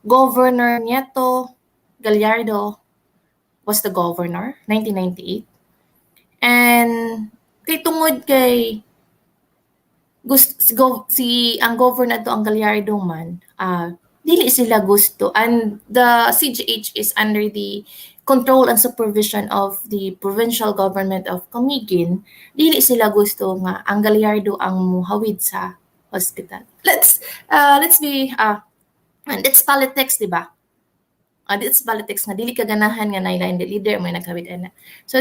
Governor Nieto Gallardo was the governor, 1998. And kay tungod kay ang governor to ang Gallardo man, dili sila gusto, and the CGH is under the control and supervision of the provincial government of Camiguin. Dili sila gusto nga ang Gallardo ang muhawid sa hospital. Let's be and it's politics, di ba? It's politics nga dili ka ganahan nga naila the leader mo nagkawid ana. So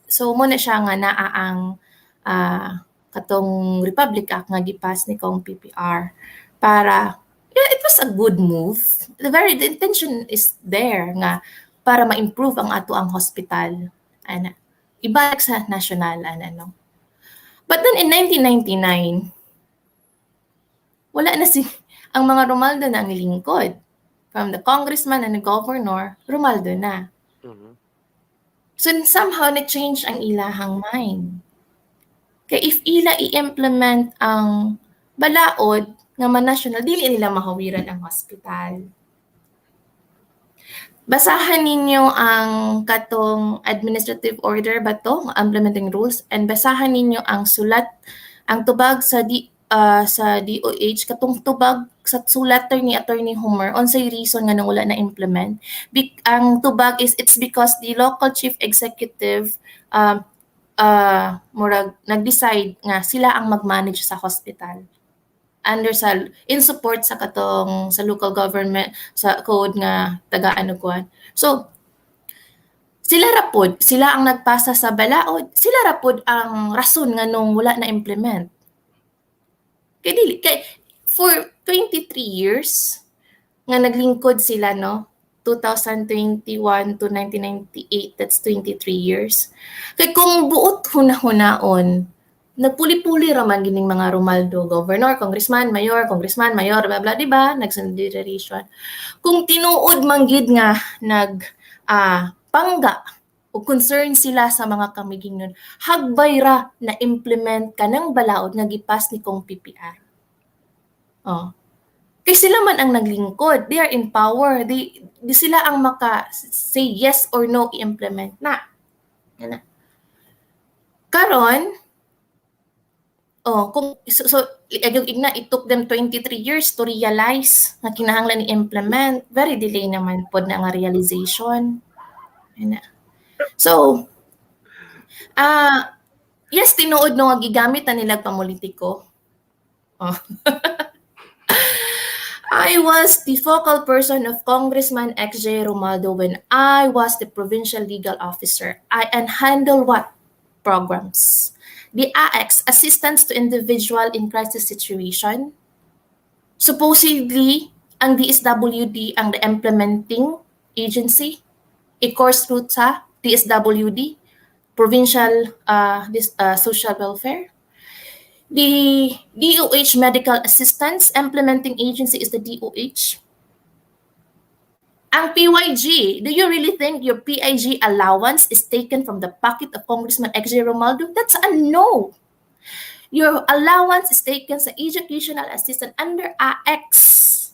so mo na siya nga naa ang katong Republic Act nga gipas ni Kong PPR para it was a good move. The intention is there nga para ma-improve ang ato ang hospital ana. Ibalik sa national ana no. But then in 1999 wala na ang mga Romaldo na ang lingkod. From the congressman and the governor, Romaldo na. So somehow na-change ang ilahang mind. Kaya if ila i-implement ang balaod nga man-national, dili nila mahawiran ang hospital. Basahan ninyo ang katong administrative order ba to, implementing rules, and basahan ninyo ang sulat, ang tubag sa DOH, katong tubag sa sulat ni Attorney Homer unsay reason nga nang wala na implement. Ang tubag is it's because the local chief executive murag nag-decide nga sila ang mag-manage sa hospital in support sa katong sa local government sa code nga taga-ano kuan. So sila ang nagpasa sa balaod, sila rapod ang rason nga nung wala na implement. Kay for 23 years nga naglingkod sila no, 2021 to 1998, that's 23 years. Kay kung buot hunahon nagpuli-puli raman gining mga Romaldo, governor, congressman, mayor, blah blah, di ba? Nagsandiration. Kung tinuod man gid nga pangga o concern sila sa mga kamiging nun, hagbay ra na implement kanang balaod nga gipas ni Kong PPR. Kaya sila man ang naglingkod. They are in power. Di sila ang maka-say yes or no i-implement na. Yan na. Karon, it took them 23 years to realize na kinahanglan i-implement. Very delay naman po na nga realization. Yan na. So, yes, tinuod no nga gigamit na nilag pamolitiko. I was the focal person of Congressman XJ Romaldo when I was the provincial legal officer. And handle what? Programs. The AX, Assistance to Individual in Crisis Situation. Supposedly, ang DSWD ang the implementing agency. I-course route sa DSWD, Provincial Social Welfare. The DOH Medical Assistance Implementing Agency is the DOH. Ang PYG, do you really think your PIG allowance is taken from the pocket of Congressman XJ Romaldo? That's a no. Your allowance is taken sa educational assistant under AX.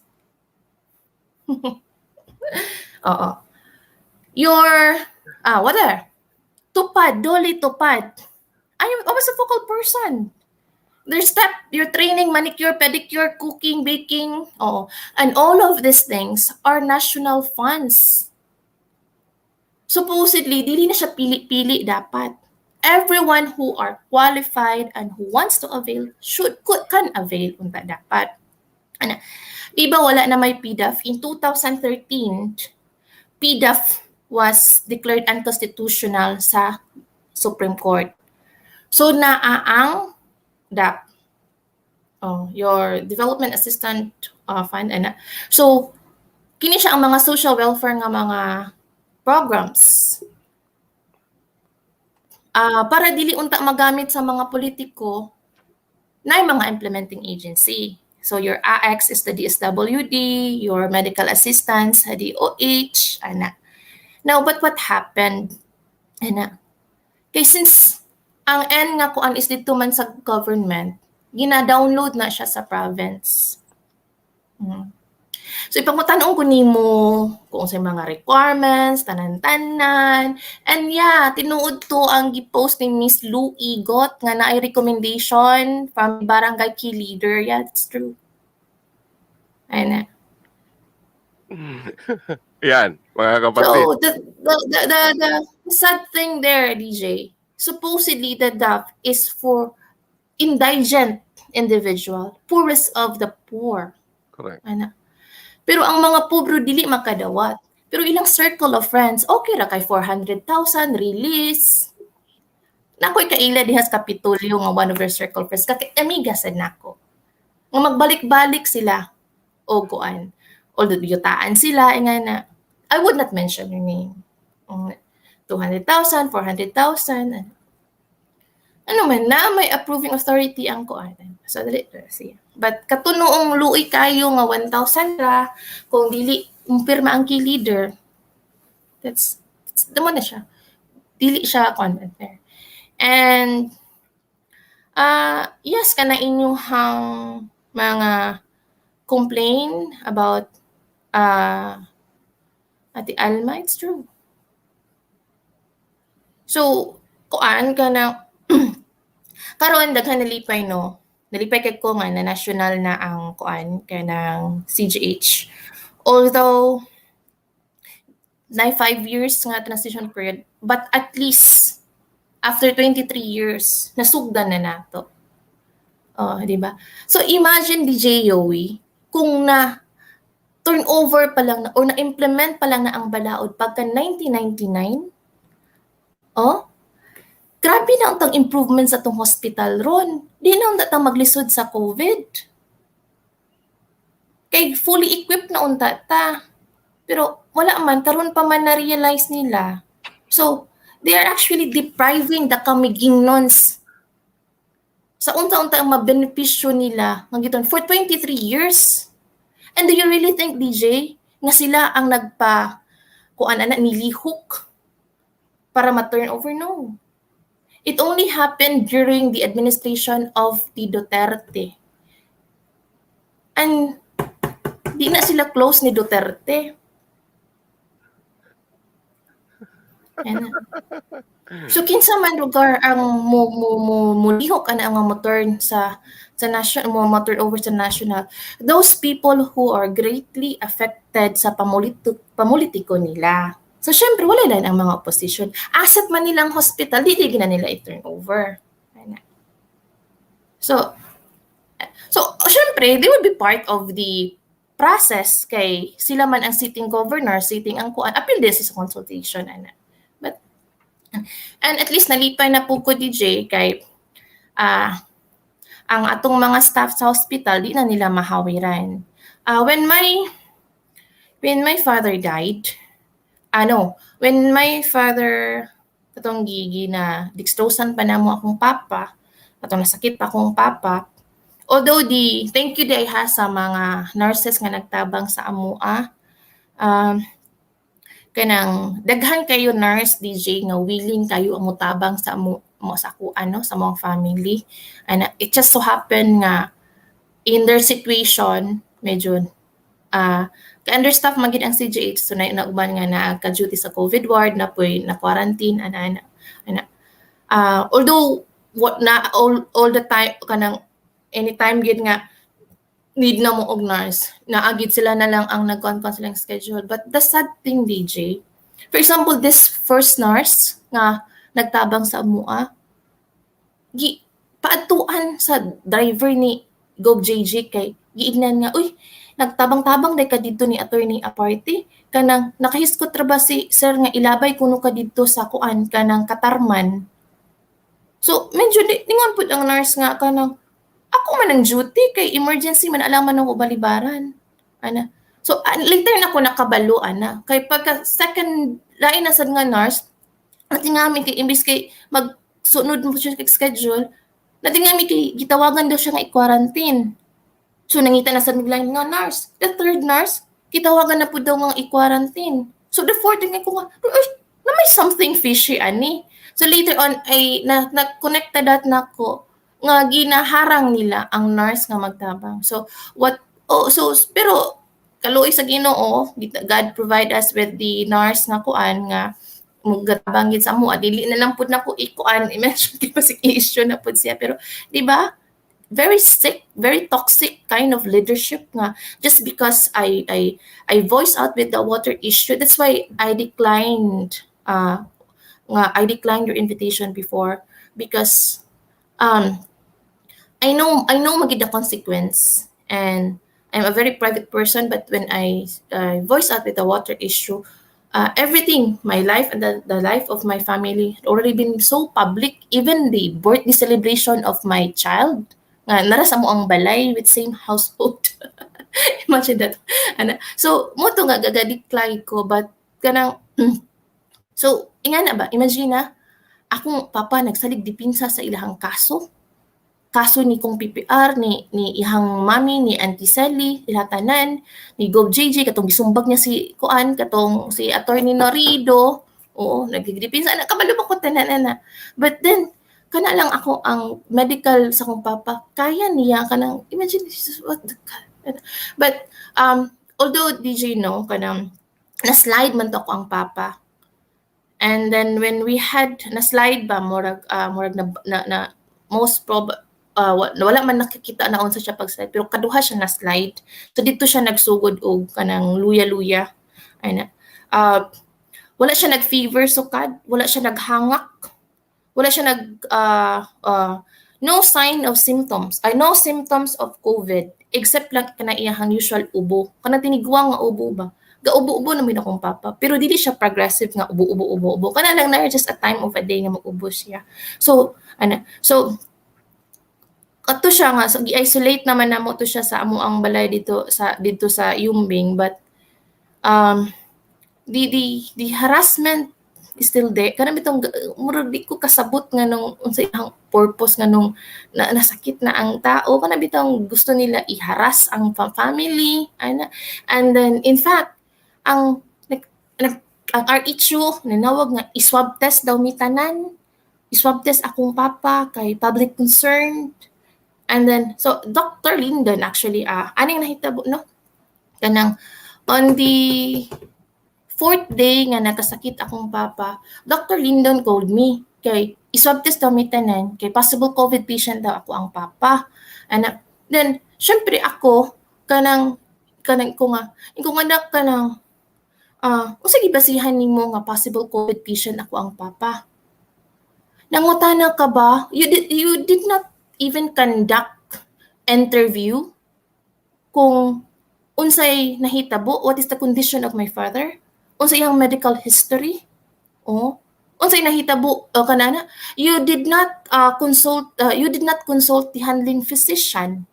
Your, tupad, doli tupad. I was a focal person. Your training, manicure, pedicure, cooking, baking, and all of these things are national funds. Supposedly, dili na siya pili-pili dapat. Everyone who are qualified and who wants to avail can avail unta dapat. Diba wala na may PDAF? In 2013, PDAF was declared unconstitutional sa Supreme Court. So naaang DAP, your Development Assistant Fund, so kini siya ang mga social welfare nga mga programs para dili unta magamit sa mga politiko na mga implementing agency. So your AX is the DSWD, your medical assistants, DOH, Now, but what happened? Kay since ang N nga kuan is dito man sa government, gina-download na siya sa province. So ipangutanong ko nimo kung sa mga requirements, tanan-tanan. And yeah, tinuod to ang gi-post ni Miss Lou Igot nga naay recommendation from barangay key leader. Yeah, that's true. Yan, mga kapatid. So the sad thing there, DJ, supposedly the DAF is for indigent individual, poorest of the poor. Correct. Pero ang mga pobro dili makadawat. Pero ilang circle of friends, okay ra kay 400,000 release. Nakoy kaila dihas Kapitolyo nga one of their circle friends kay amiga sad nako. Nga magbalik-balik sila o kuan. Although yutaan sila na I would not mention your name. 200,000, 400,000. Ano man na may approving authority ang kuan. So dali siya. But katunoong luoy kayo nga 1,000 ra kung dili umpirma ang key leader. That's damo na siya. Dili siya content there. And yes, kana inyong mga complain about Atty. Alma, it's true. So, kuan ka na karon daghan nalipay no. Nalipay kay ko nga na national na ang kuan kay ng CGH. Although na 5 years nga transition period, but at least after 23 years nasugdan na nato. Di ba? So imagine DJ Yowie kung na turnover pa lang na or na-implement pa lang na ang balaod pagka 1999. Grabe na ang tang improvement sa tong hospital ron. Di na ang datang maglisod sa COVID. Kay fully equipped na unta ta. Pero wala man, karon pa man na-realize nila. So, they are actually depriving the Camiguinons sa unta-unta ang mabenepisyo nila magiton for 23 years. And do you really think, DJ, nga sila ang nilihok para ma-turn over? No. It only happened during the administration of the Duterte. And di na sila close ni Duterte. So kinsa man lugar ang mulihok ang ma-turn sa national, ma-turn over sa national, those people who are greatly affected sa pamulitiko nila. So syempre wala lang ang mga opposition. Asset man nilang hospital, di na nila i-turn over. So syempre they will be part of the process kay sila man ang sitting governor, sitting ang kuan, appeal din sa consultation But and at least nalipay na po ko DJ kay ang atong mga staff sa hospital di na nila mahawiran. When my father died, when my father katong gigi na dextrosan pa namo akong papa, katong nasakit pa akong papa, although thank you di sa mga nurses nga nagtabang sa amua, kanang daghan kayo nurse DJ nga willing kayo ang mutabang sa sa mga family, and it just so happen nga in their situation medyo ka-understaff magid ang CGH, so nauban nga na ka-duty sa COVID ward na poy na quarantine although all the time kanang anytime gid nga need na mo og nurse, naagid sila na lang ang nag-confirm silang schedule. But the sad thing, DJ, for example, this first nurse nga nagtabang sa amua, paatuan sa driver ni Gov JJ kay giignan nga, uy, nagtabang-tabang day ka dito ni attorney Aparte kanang nakahiskot ra ba si sir nga ilabay kuno ka dito sa kuan kanang katarman. So medyo ningon pud ang nurse nga kanang ako man ang duty kay emergency man alam man ako balibaran. Ana. So later na ko nakabalo ana kay pagka second lain na sad nga nurse natingami kay imbis kay magsunod mo siya kay schedule natingami kay gitawagan daw siya nga i-quarantine. So nangita na sa midline nga nurse. The third nurse, kitawagan na po daw nga i-quarantine. So the fourth nga ko nga, na may something fishy ani. So later on ay na-connecta dat na ko nga ginaharang nila ang nurse nga magtabang. So pero kaluoy sa Ginoo, God provide us with the nurse nga kuan nga mugatabang gid sa amo. Dili na lang pud nako ikuan, i-mention kay pasig issue na pud siya pero di ba? Very sick, very toxic kind of leadership nga just because I voice out with the water issue. That's why I declined your invitation before because I know magid the consequence and I'm a very private person but when I voice out with the water issue everything, my life and the life of my family had already been so public, even the birthday celebration of my child nga nara sa mo ang balay with same household. Imagine that. So mo to nga gagadiklay ko but kanang so inga na ba imagine na akong papa nagsalig dipinsa sa ilahang kaso ni kong PPR ni ihang mami ni Auntie Sally ilatanan ni Gov JJ katong gisumbag niya si kuan katong si Attorney Norido oo nagdipinsa na kabalo ko tanan na but then kana lang ako ang medical sa kong papa kaya niya kanang imagine what the God. But although DJ no kanang na slide man to ko ang papa and then when we had na slide ba murag na most wala man nakikita na unsa siya pag slide pero kaduha siya na slide so dito siya nagsugod og kanang luya-luya ay na wala siya nag fever sukad wala siya naghangak wala siya no sign of symptoms. No symptoms of COVID except lang kana iyang usual ubo. Kana tinigwa nga ubo ba? Gaubo-ubo naman akong papa. Pero dili siya progressive nga ubo-ubo. Kana lang na just a time of a day nga mag-ubo siya. So ato siya nga so gi-isolate naman namo to siya sa amo ang balay dito sa Yumbing but the harassment is still there. Kana bitong murag di ko kasabot nga nung unsa ihang purpose nga nung nasakit na ang tao kana bitong gusto nila i-harass ang family and then in fact ang RHU nanawag nga i-swab test daw mi tanan i-swab test akong papa kay public concern and then so Dr. Lyndon actually aning nahitabo no kanang on the fourth day nga nakasakit akong papa, Dr. Lyndon called me. Kay iswab test daw may tanan, kay possible COVID patient daw ako ang papa. And then, syempre ako, kanang ko nga kanang, sige basihan nimo nga possible COVID patient ako ang papa. Nangutana ka ba? You did not even conduct interview kung unsay nahitabo, what is the condition of my father? Unsay iyang medical history? Unsay nahitabo kanana? You did not consult the handling physician.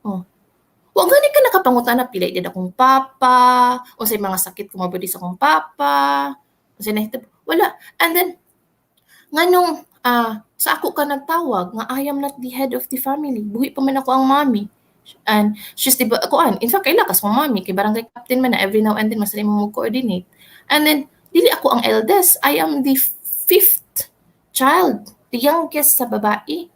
Wa gani ka nakapangutana pila gid akong papa, unsay mga sakit ko mabudi sa akong papa, unsay nahitabo. Wala. And then nganong sa ako ka nagtawag nga I am not the head of the family. Buhi pa man ako ang mommy. And she's the kuan. In fact, kaila kas mo mommy kay barangay captain man na every now and then masali mo coordinate. And then dili ako ang eldest. I am the fifth child, the youngest sa babae.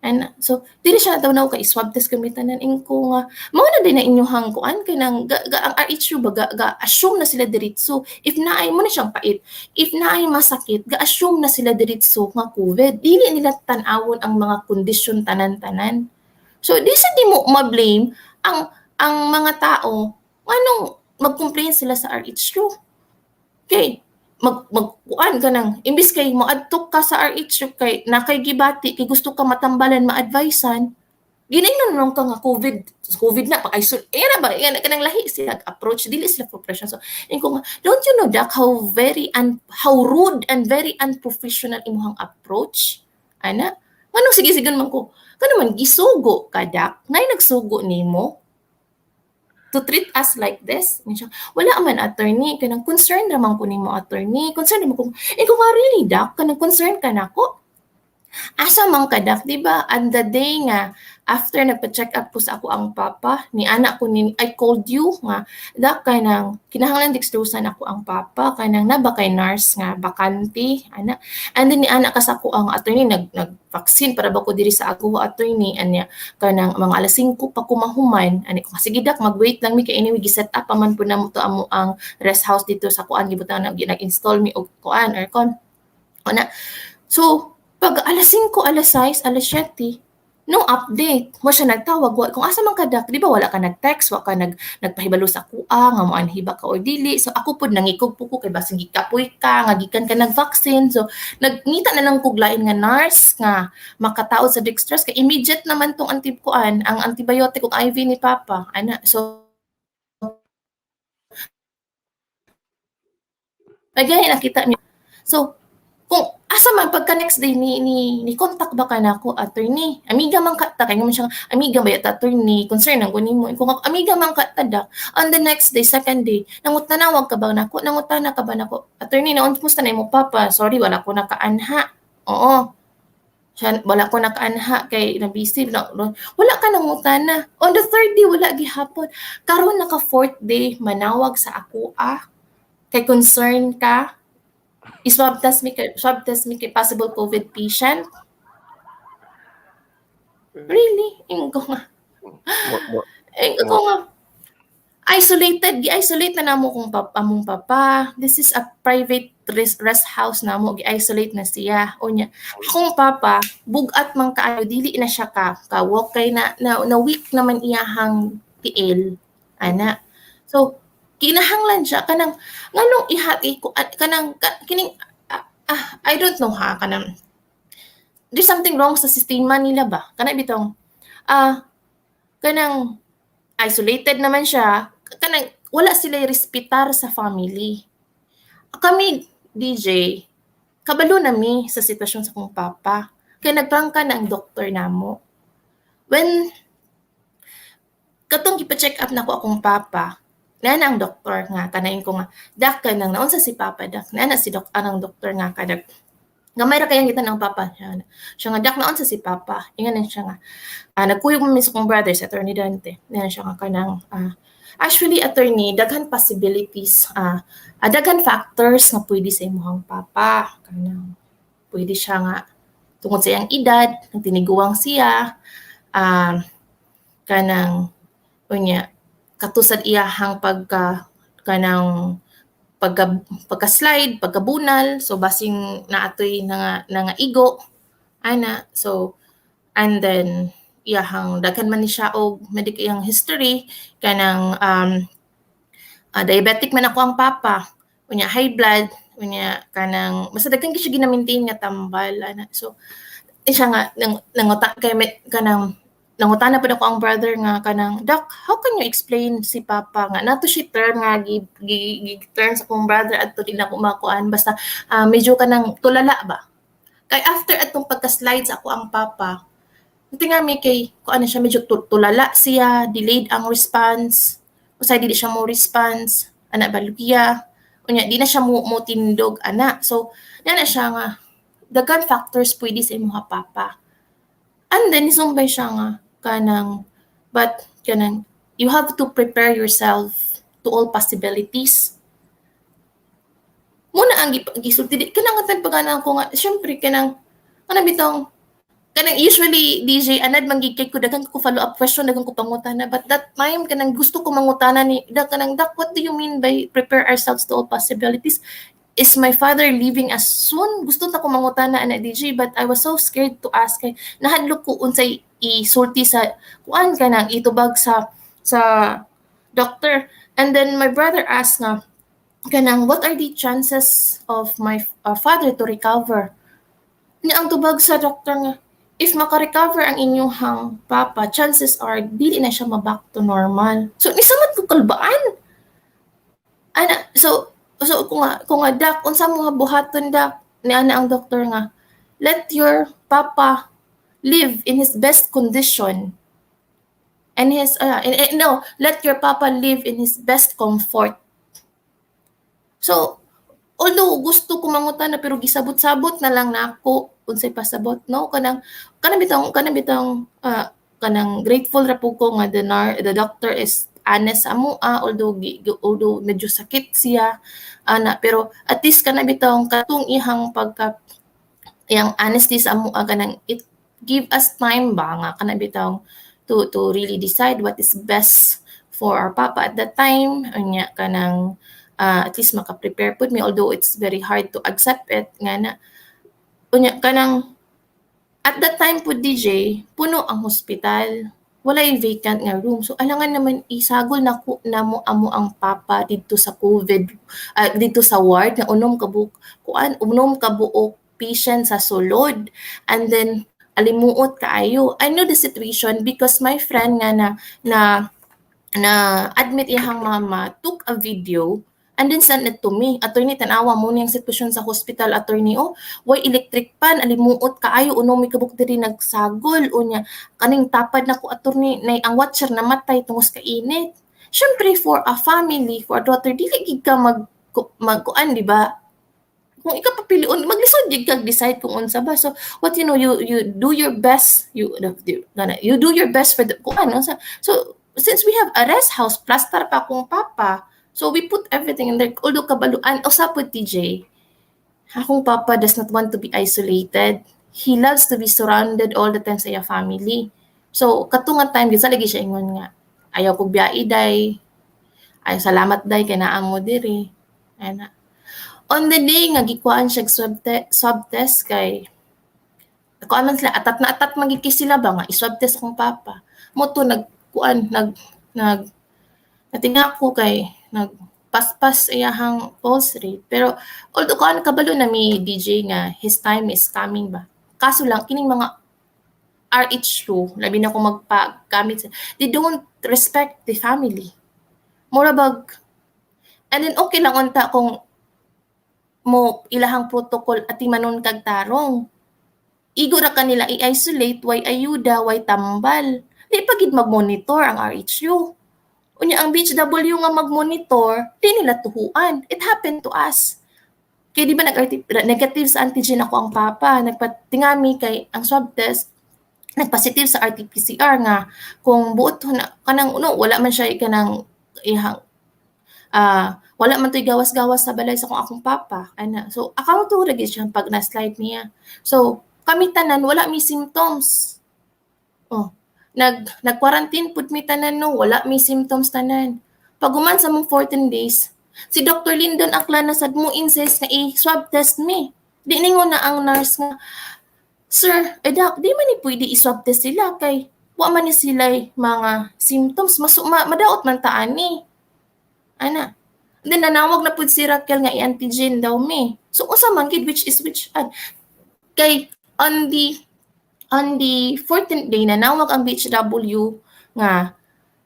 And so dili siya daw kay swab test gamitan ing ko nga mao na din na inyong kuan kay nang ang RHU ba assume na sila diretso if naay mo na siyang pait if naay masakit assume na sila diretso nga COVID dili nila tan-awon ang mga kondisyon tanan-tanan. So, di mo ma-blame ang mga tao anong mag-complain sila sa RHU. Okay, magkuan ka nang, imbis kay moadtok ka sa RHU, kay nakay gibati, kay gusto ka matambalan, ma-advisean, Ginainon nung ka nga COVID na pa isolate era ba yan kanang lahi sila approach dili sila professional. So ko nga, don't you know Doc how rude and very unprofessional imong approach? Ana, anong sige-sigan man ko? Kano man gisugo ka Doc? Nay nagsugo nimo? To treat us like this? Wala man attorney, kanang concern naman ko nimo attorney. Concern naman ko. Ko nga really Doc, kanang concern ka nako. Asa man kadak, di ba? And the day nga, after nagpa-check up po sa ako ang papa, ni anak ko, I called you nga, dak ka nang, kinahanglan dextrosan ako ang papa, kanang naba kay nurse nga, bakante, anak. And then ni anak ka sa ako ang attorney, nag-vaccine para ba ko diri sa ako attorney, anya, kanang mga alas 5 pa kumahuman, ani ko, sige dak, mag-wait lang mi, kay anyway, giset up paman po na mo to amo ang rest house dito sa kuan, gibutan na, nag-install mi og kuan, aircon. Ana. So, pag alas 5, alas 6, alas 7, no update. Mo siya nagtawag. Kung asa man kadak, di ba wala ka nag-text, wala ka nagpahibalo sa kuha, nga mo anhiba ka or dili. So ako po nangikog po ko kay basing gikapoy ka, nga gikan ka nag-vaccine. So nagngita na lang kuglain nga nurse nga makataod sa dextrose kay immediate naman tong ang antibiotic ug IV ni papa. Ana. So again nakita niyo. So kung asa man pagka next day ni contact ba ka nako attorney amiga man ka ta kay mo siya amiga ba yata attorney concern ang kunin mo kung ako amiga man ka tada on the next day second day nangutanawag ka ba nako nangutana ka ba nako attorney naon kumusta na mo papa sorry wala ko nakaanha oo siya, wala ko nakaanha kay na busy wala ka nangutana on the third day wala gihapon karon naka fourth day manawag sa ako kay concern ka swab test me kay possible COVID patient. Really? Ingo nga. Gi-isolate na namo kung among papa. This is a private rest house namo. Gi-isolate na siya. Unya, akong papa, bugat man kaayo, dili na siya ka-walk kay na weak naman iyahang PL. Ana. So, kinahanglan siya kanang nganong ihati ko kanang kining I don't know kanang there's something wrong sa sistema nila ba kanang bitong kanang isolated naman siya kanang wala sila respetar sa family kami DJ kabalo nami sa sitwasyon sa kong papa kay nagprangka na ang doktor namo when katong gipa-check up nako akong papa na ang doktor nga tanayin ko nga dak ka nang naunsa si papa dak na si anang doktor nga kadag gamay ra kayang kita ng papa siya nga dak naunsa si papa ingon siya nga nagkuyog mo sa kong brother si attorney Dante na siya nga kanang actually attorney daghan possibilities daghan factors nga pwede sa imong papa kanang pwede siya nga tungod sa iyang edad nang tiniguang siya kanang unya katusad iyahang pagka-slide, pagkabunal, so basing naatoy nga igo, ana, so, and then, iyahang daghan man ni siya og iyang history, kanang diabetic man ako ang papa, unya high blood, unya kanang, basta daghan siya ginamintain nga tambal, ana, so, siya nga, nangutana pa ako ang brother nga kanang Doc, how can you explain si papa nga nato si term nga turn sa akong brother adto din ako makuan basta medyo kanang tulala ba kay after atong pagka-slide sa ako ang papa tinga mi kay kuan siya medyo tulala siya delayed ang response usay dili siya mo response ana balugiya unya di na siya mo tindog ana so na siya nga daghan factors pwede sa imong papa and then isumbay siya nga kanang you have to prepare yourself to all possibilities muna ang gisulti kanang pagana ko nga syempre kanang bitong kanang usually DJ anad manggigkay ko dagan ko follow up question dagan ko pangutana but that time kanang gusto ko mangutana ni kanang what do you mean by prepare ourselves to all possibilities is my father leaving us soon? Gusto na ko mangutana ana DJ but I was so scared to ask kay nahadlok ko unsay isulti sa kuan kanang itubag sa doctor and then my brother asked nga kanang what are the chances of my father to recover ni ang tubag sa doctor nga if maka-recover ang inyong papa, chances are dili na siya ma-back to normal. So nisamad ko kalbaan. Ana, so kung nga dak unsa mo nga buhaton dak ni ana ang doktor nga, let your papa live in his best condition and let your papa live in his best comfort. So although gusto ko mangutan na pero gisabot-sabot na lang nako unsay pasabot, no, kanang grateful ra pud ko nga the doctor is honest sa amoa, although medyo sakit siya ana, pero at least kanang bitong katong ihang iyang honesty sa amoa, kanang it give us time ba nga kanang bitong to really decide what is best for our papa at that time, unya kanang at least maka-prepare pud me, although it's very hard to accept it nga na unya kanang at that time po DJ puno ang hospital, wala yung vacant nga room, so alangan naman isagol na mo amo ang papa dito sa COVID, dito sa ward na unom kabuok patient sa sulod, and then alimuot kaayo. I know the situation because my friend nga na admit iyang mama took a video and then send it to me. Attorney, tanawa mo niyang sitwasyon sa hospital, attorney, way electric pan, alimuot kaayo, unomi kabuk diri nagsagol, unya, kaning tapad na ko, attorney, na ang watcher na matay tungos ka init. Siyempre, for a family, for a daughter, di ka magkuan, di ba? Kung ikaw papilion, maglisod jud kag decide kung unsa ba. So what you do your best, you do your best for the kuan. So since we have a rest house, plaster pa akong papa, so we put everything in there. Although kabaluan, usapod TJ, akong papa does not want to be isolated. He loves to be surrounded all the time sa iya family. So katungan time gid sa lagi siya ingon nga, ayaw ko biyae day. Ay salamat day kay naa mo diri. Ana. On the day nga gikuan siya swab test kay kuan man sila atat magiki sila ba nga i-swab test akong papa. Mo to natinga ko kay nagpaspas iyahang pulse rate. Pero although kuan kabalo na mi DJ nga his time is coming ba. Kaso lang kining mga RH2 labi na ko magpagamit, they don't respect the family. Mura bag, and then okay lang unta kung mo ilahang protocol at imanon kag tarong. Igo ra kanila i-isolate, way ayuda, way tambal. Di pagid mag-monitor ang RHU. Unya ang BHW nga mag-monitor, di nila tuhuan. It happened to us. Kaya di ba negative sa antigen ako ang papa, nagpatingami kay ang swab test, nagpositive sa RT-PCR nga kung buot na kanang wala man siya kanang ihang wala man to'y gawas-gawas sa balay sa akong papa. Ana. So, account to lagi siya pag na-slide niya. So, kami tanan, wala mi symptoms. Nag-quarantine pud mi tanan, no? Wala mi symptoms tanan. Pag uman sa mong 14 days, si Dr. Lyndon Akla na sad mo insist na i-swab test me. Di ningon na ang nurse nga, Sir, doc, di man ni pwede i-swab test sila kay wa man ni sila mga symptoms. Madaot man taan ni. Ana. Then nanawag na pud si Raquel nga i-antigen daw me. So usa man gid which kay on the 14th day nanawag ang BHW nga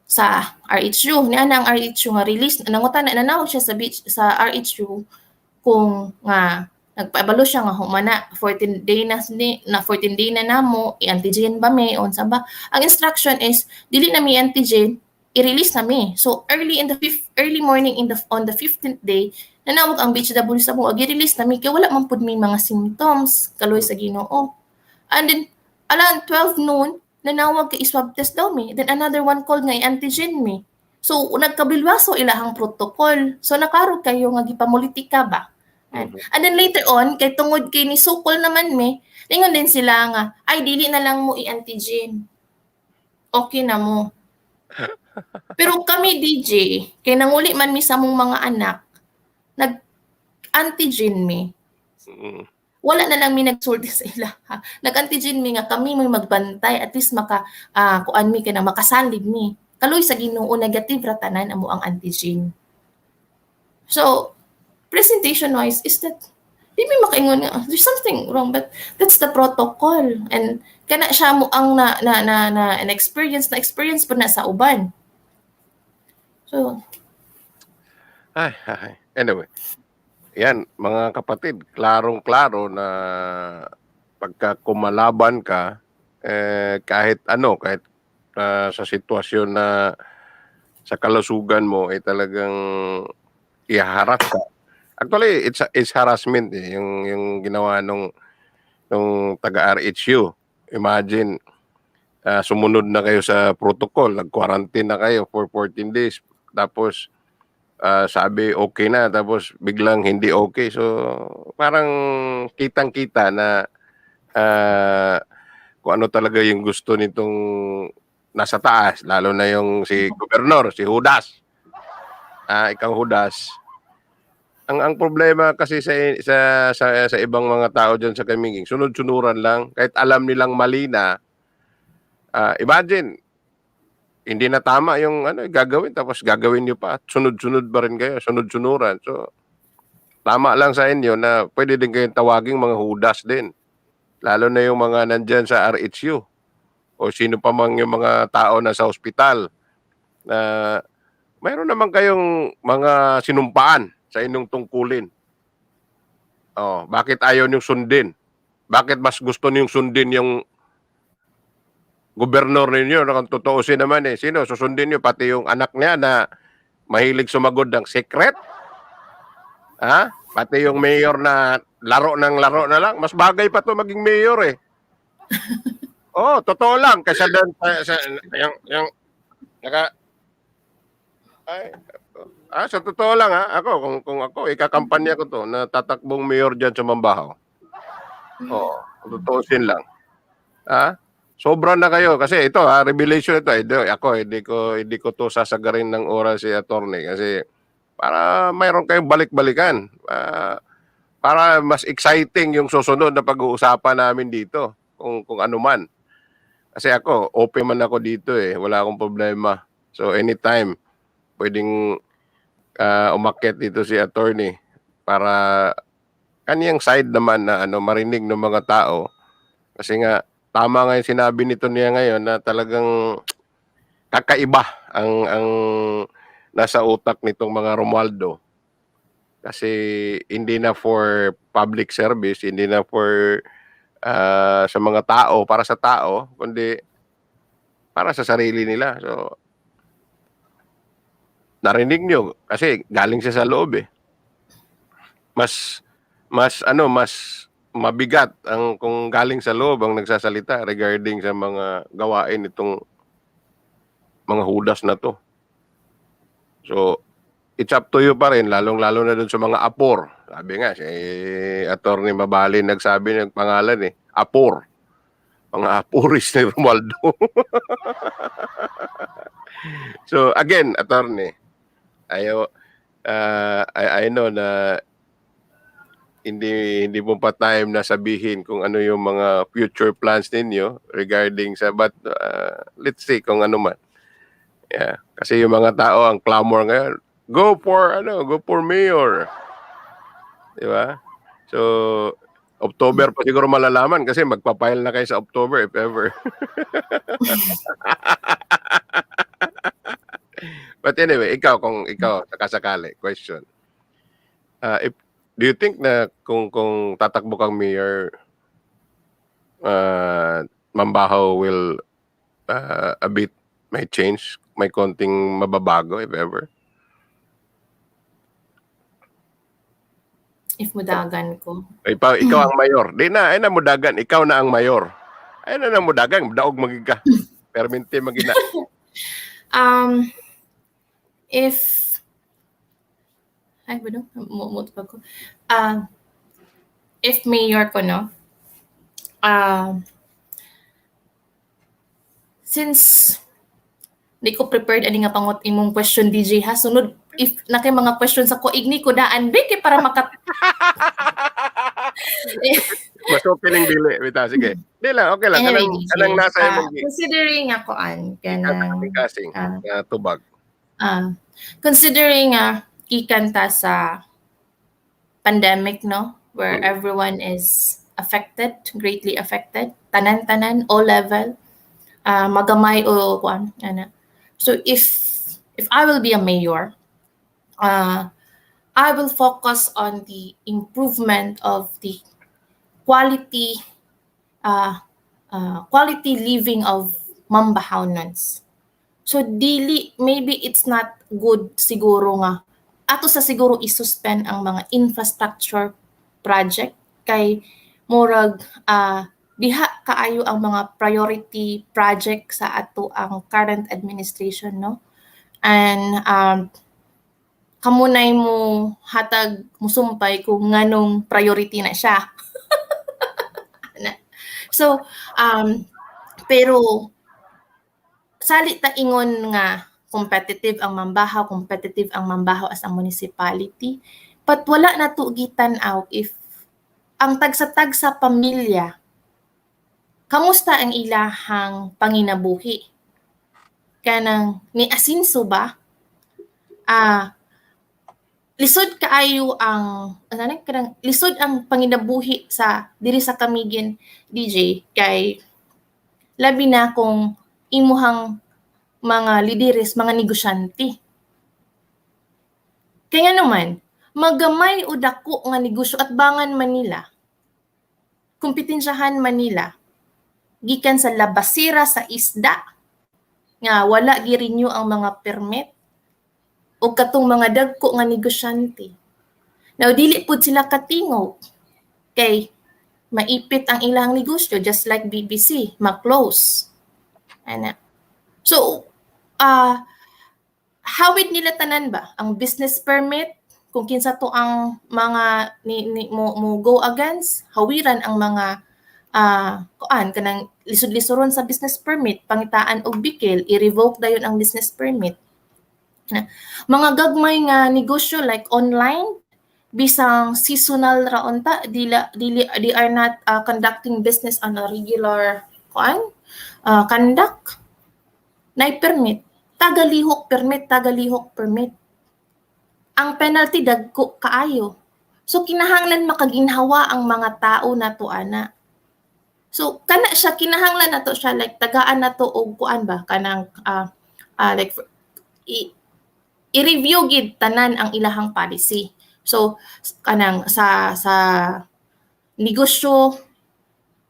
sa RHU ni ana ang RHU nga release nangutan nanawag siya sa RHU kung nga nagpaabalo siya nga humana 14 day na namo i-antigen ba me unsa ba. Ang instruction is dili na mi antigen, i-release na mi. So early morning on the 15th day, nanawag ang BHW sa mo, i-release na mi kay wala man pud may mga symptoms kaloy sa Ginoo. And then around 12 noon, nanawag kay swab test daw mi. Then another one called nga i-antigen mi. So nagkabilwaso ilahang protocol. So nakarog kayo nga gipamulitika ba? And then later on, kay tungod kay ni sukol naman mi, ningon din sila nga, ay dili na lang mo i-antigen. Okay na mo. Pero kami DJ, kay nanguli man mi sa mong mga anak, nag-antigen mi. Wala na lang mi nagsulti sa ila. Nag-antigen mi nga kami may magbantay, at least kuan mi kay na makasalig mi. Kaloy sa Ginoo negative ra tanan amo ang antigen. So, presentation wise is that di may makaingon nga, there's something wrong, but that's the protocol. And kana siya mo ang na experience po na sa uban. So, Anyway, yan, mga kapatid, klarong-klaro na pagka kumalaban ka, kahit sa sitwasyon na sa kalusugan mo ay talagang ihaharap ka. Actually, it's harassment yung ginawa nung taga RHU. Imagine, sumunod na kayo sa protocol, nag-quarantine na kayo for 14 days. Tapos, sabi okay na, tapos biglang hindi okay. So, parang kitang-kita na kung ano talaga yung gusto nitong nasa taas, lalo na yung si Gobernador, si Judas. Ikaw Judas. Ang problema kasi sa ibang mga tao diyan sa Kaminging, sunod-sunuran lang kahit alam nilang mali na. Imagine, hindi na tama yung gagawin, tapos gagawin niyo pa, sunod-sunod pa rin kayo, sunod-sunuran. So, tama lang sa inyo na pwede din kayong tawaging mga Judas din. Lalo na yung mga nandyan sa RHU o sino pa mang yung mga tao na sa ospital na mayroon naman kayong mga sinumpaan sa inyong tungkulin. Bakit ayaw niyong sundin? Bakit mas gusto niyong sundin yung gobernador ninyo? Kung tutuusin naman sino susundin niyo? Pati yung anak niya na mahilig sumagod ng secret? Pati yung mayor na laro na lang. Mas bagay pa to maging mayor totoo lang. Kasi doon yung sa totoo lang ako, kung ako, ikakampanya ko to na tatakbong mayor dyan sa Mambahaw. Tutuusin lang. Sobra na kayo kasi ito revelation ito. Hindi ko to sasagarin ng oras si attorney kasi para mayroon kayong balik-balikan. Para mas exciting yung susunod na pag-uusapan namin dito kung ano man. Kasi ako, open man ako dito wala akong problema. So anytime pwedeng umakyat dito si attorney para kaniyang side naman na marinig ng mga tao. Kasi nga tama nga yung sinabi nito niya ngayon na talagang kakaiba ang nasa utak nitong mga Romualdo. Kasi hindi na for public service, hindi na for sa mga tao, para sa tao, kundi para sa sarili nila. So, narinig nyo, kasi galing siya sa loob Mas mabigat kung galing sa loob ang nagsasalita regarding sa mga gawain itong mga Judas na to. So, it's up to you pa rin, lalong-lalo na dun sa mga apor. Sabi nga, si Atty. Mabalin nagsabi ng pangalan apor. Mga apuris ni Romualdo. So, again, attorney, I know na hindi mo pa time na sabihin kung ano yung mga future plans ninyo regarding sa let's see kung ano man. Kasi yung mga tao ang clamor ngayon, go for mayor. Di ba? So, October pa siguro malalaman kasi magpa-file na kayo sa October if ever. But anyway, kung ikaw sakasakali, question. Do you think na kung tatakbo kang mayor, Mambahaw will a bit may change, may konting mababago if ever? if mudagan ko. Ikaw ang mayor. Di na, ay na mudagan. Ikaw na ang mayor. Ay na mudagan. Daog magig ka. Permente magina. If ay ba no? Mumut pa ko. If mayor ko no. Since di ko prepared ani nga pangot imong question DJ ha sunod if na kay mga questions ako igni ko daan big para makat Mas opening dili bitaw sige. Di lang okay lang kanang nasa imong considering ako kanang kasing tubag. Considering ikanta sa pandemic no where everyone is affected, greatly affected, tanan-tanan, all level, magamay o kuan ana. So if I will be a mayor, I will focus on the improvement of the quality quality living of mambahawnons. So dili, maybe it's not good siguro nga ato sa siguro isuspend ang mga infrastructure project kay murag diha kaayo ang mga priority project sa ato ang current administration, no? And kamunay mo hatag musumpay kung nganong priority na siya. So pero sali ta ingon nga competitive ang mambahaw as a municipality, but wala na to gitan-aw if ang tag sa pamilya kamusta ang ilahang panginabuhi. Kanang ni asinso ba? Lisod kaayo ang lisod ang panginabuhi sa diri sa Camiguin, DJ, kay labi na kung imuhang mga lideres, mga negosyante. Kaya naman, magamay o dako nga negosyo at bangan Manila, kompetensyahan Manila, gikan sa labasira sa isda, nga wala gi-renew ang mga permit, o katong mga dagko nga negosyante. Now, dili pud sila katingog, kay maipit ang ilang negosyo, just like BBC, ma-close. Ana. So, hawid nila tanan ba ang business permit kung kinsa to ang mga mo go against, hawiran ang mga kanang lisod-lisoron sa business permit, pangitaan og bikil, i-revoke dayon ang business permit. Mga gagmay nga negosyo like online, bisang seasonal raon ta, they are not conducting business on a regular conduct. Nay permit, tagalihok permit. Ang penalty dagko kaayo. So kinahanglan makaginhawa ang mga tao nato ana. So kana siya kinahanglan nato siya like tagaan nato og kuan ba kanang like i-review gid tanan ang ilahang policy. So kanang sa negosyo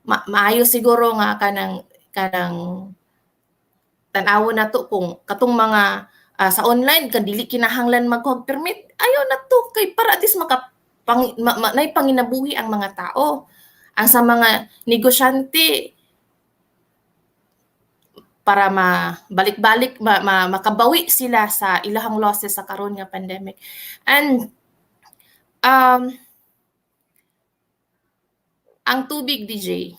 maayo siguro nga kanang tan-awon nato kung katong mga sa online kan dili kinahanglan mag-hog permit, ayo na to kay para at least nay panginabuhi ang mga tao. Ang sa mga negosyante para balik-balik makabawi sila sa ilahang losses sa karon nga pandemic. And ang tubig, DJ,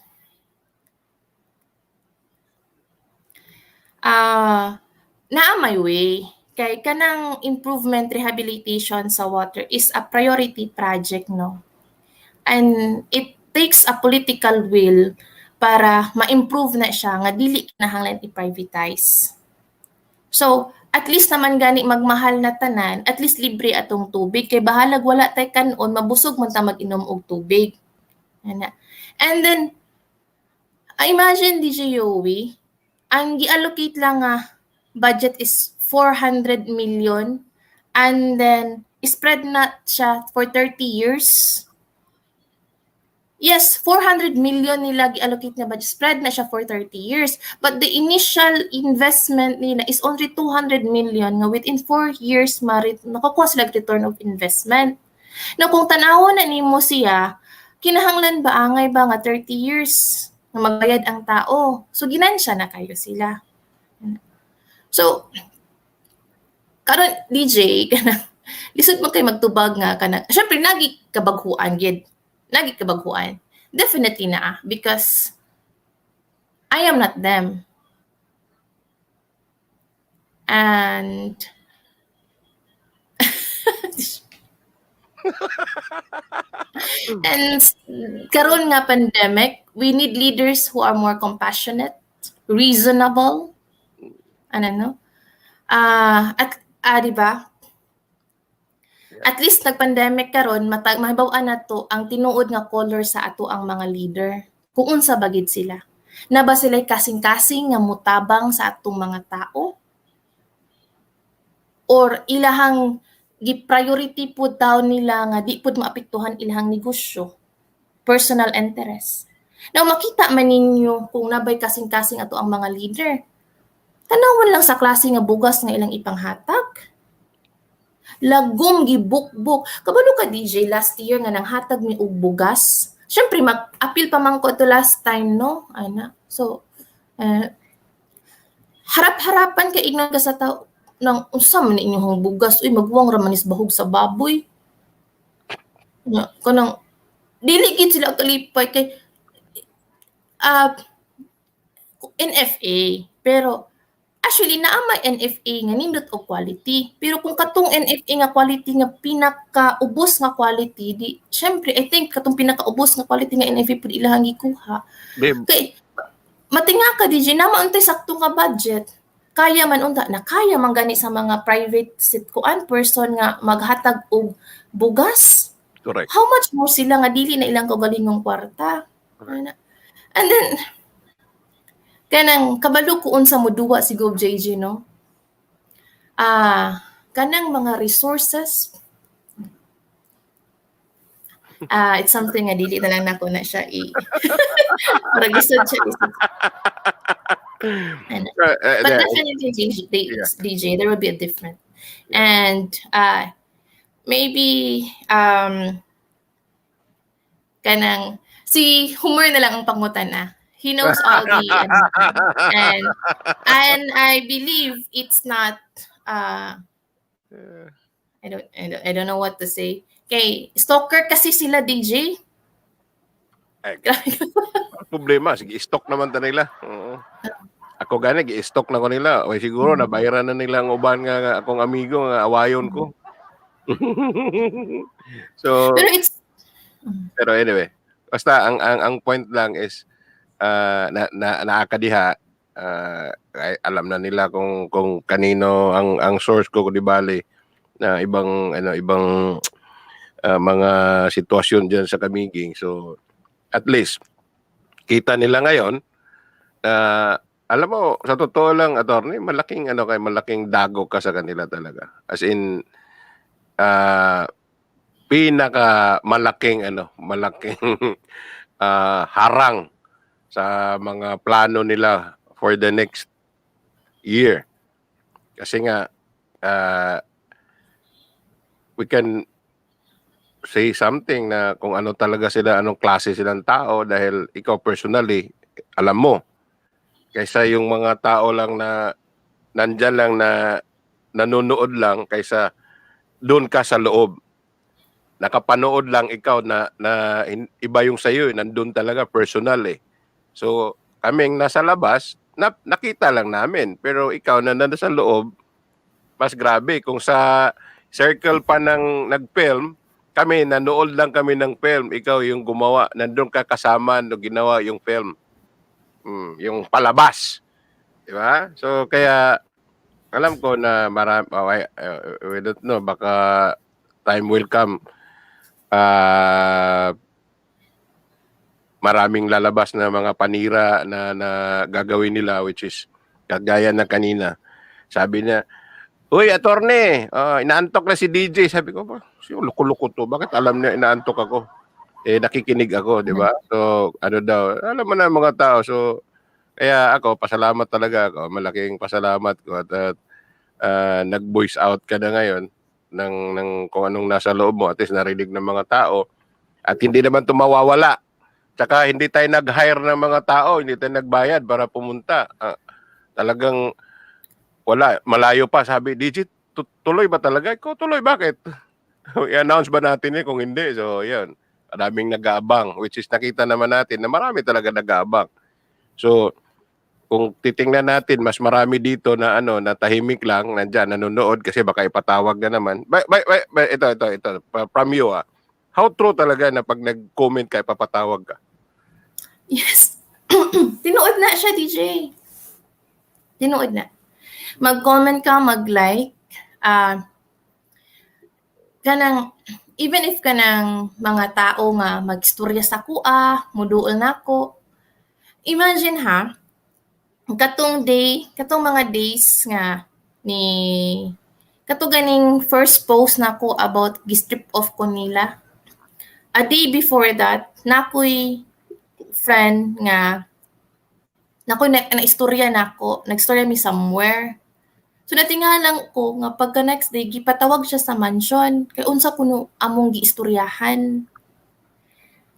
naa may way kay kanang improvement rehabilitation sa water is a priority project, no? And it takes a political will para ma-improve na siya nga dili kinahanglan i-privatize. So at least naman gani magmahal na tanan, at least libre atong tubig kay bahalag wala tay kanon, mabusog man ta mag-inom og tubig. And then imagine, DJ Yowie, ang gi-allocate lang nga budget is 400 million and then spread na siya for 30 years. Yes, 400 million nila gi-allocate na budget, spread na siya for 30 years. But the initial investment nila is only 200 million nga within 4 years nakakuha sila return of investment. Now kung tanawon na nimo siya, kinahanglan ba angay ba nga 30 years na magbayad ang tao? So ginansya na kayo sila. So karon DJ kanang lisod mo kay magtubag nga kanang syempre nagi kabaghuan gid. Definitely na because I am not them. And and karon nga pandemic, we need leaders who are more compassionate, reasonable, di ba? At least nag-pandemic karon mahibaw-an na to ang tinuod nga color sa ato ang mga leader. Kung unsa bagid sila. Na ba sila kasing-kasing nga mutabang sa atong mga tao? Or ilahang gi-priority pud daw nila nga di pud maapektuhan ilahang negosyo, personal interest. Now makita man ninyo kung nabay kasing-kasing ato ang mga leader. Tanawon lang sa klase nga bugas nga ilang ipanghatag. Lagom gibukbok. Kabalo ka DJ last year nga nanghatag mi og bugas. Syempre mag-appeal pa man ko to last time no. Ana. So harap-harapan ka ignon ka sa tao nang unsa man inyong bugas uy magwang ra manis bahog sa baboy. Nga kanang dili gid sila kalipay kay NFA pero actually naa may NFA nga nindot og quality pero kung katong NFA nga quality nga pinakaubos nga quality di syempre I think katong pinakaubos nga quality nga NFA pud ilahang gikuha kay matinga ka DJ na mauntay sakto nga budget kaya man unta na kaya man gani sa mga private sitkuan person nga maghatag og bugas. Correct. How much more sila nga dili na ilang kaugalingong kwarta. And then kanang kabalo ko unsa mo duwa si Gov JJ no. Kanang mga resources it's something nga dili na lang nako na siya para gisod siya. But definitely DJ there will be a difference. And maybe kanang si Humor na lang ang pangutan he knows all the and I believe it's not I don't know what to say. Kay stalker kasi sila DJ. Problema sige stock naman ta nila. Ako gani gi-stock na ko nila. O siguro nabayaran na nila ang uban nga akong amigo nga awayon ko. So pero anyway, basta ang point lang is naakadiha alam na nila kung kanino ang source ko di bali na ibang mga sitwasyon diyan sa Kamiging. So at least kita nila ngayon alam mo sa totoo lang attorney malaking malaking dago ka sa kanila talaga. As in pinaka malaking harang sa mga plano nila for the next year. Kasi nga we can say something na kung ano talaga sila, anong klase silang tao dahil ikaw personally alam mo kaysa yung mga tao lang na nandyan lang na nanonood lang kaysa doon ka sa loob. Nakapanood lang ikaw na iba yung sa'yo, nandun talaga personal eh. So kaming nasa labas, nakita lang namin. Pero ikaw na nandun sa loob, mas grabe. Kung sa circle pa ng nag-film, kami, nanood lang kami ng film. Ikaw yung gumawa, nandun ka kasama no ginawa yung film. Yung palabas. Diba? So kaya alam ko na marami, we don't know, baka time will come. Maraming lalabas na mga panira na gagawin nila which is kagaya na kanina. Sabi niya, "Uy, attorney, inaantok na si DJ." Sabi ko, "Loko-loko to. Bakit alam niya inaantok ako?" Nakikinig ako, 'di ba? So, ano daw, alam mo na mga tao. So, kaya ako pasalamat talaga ako. Malaking pasalamat ko at nag-voice out ka na ngayon ng kung anong nasa loob mo, at least narinig ng mga tao. At hindi naman mawawala. Tsaka hindi tayo nag-hire ng mga tao, hindi tayo nagbayad para pumunta. Talagang wala, malayo pa. Sabi, "Digit, tuloy ba talaga?" Ko, tuloy, bakit? I-announce ba natin kung hindi? So, yan. Maraming nag-aabang, which is nakita naman natin na marami talaga nag-aabang. So, kung titingnan natin, mas marami dito na na tahimik lang, nandyan, nanonood kasi baka ipatawag na naman. Ito, from you how true talaga na pag nag-comment ka, ipapatawag ka? Yes. Tinuod na siya, DJ. Tinuod na. Mag-comment ka, mag-like. kanang even if kanang mga tao nga magstorya sa kuha, muduol nako. Imagine ha, katong mga days nga ni kato ganing first post nako about gistrip off ko nila. A day before that, nakoy friend nga nakoy na istorya nako, nagstorya mi somewhere. So natingalang ko nga pagka next day gipatawag siya sa mansion kay unsa kuno among giistoryahan.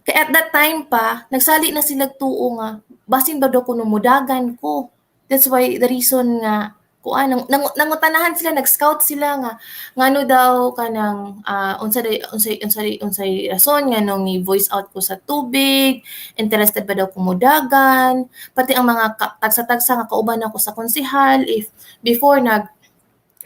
Kay at that time pa nagsali na sila tuo nga basin ba daw kuno mudagan ko. That's why the reason nga kuan nangutanahan sila, nag-scout sila nga ngano daw kanang unsay rason nga nung ni-voice out ko sa tubig, interested ba daw ko mudagan, pati ang mga tagsa-tagsa nga kauban ako sa konsehal if before na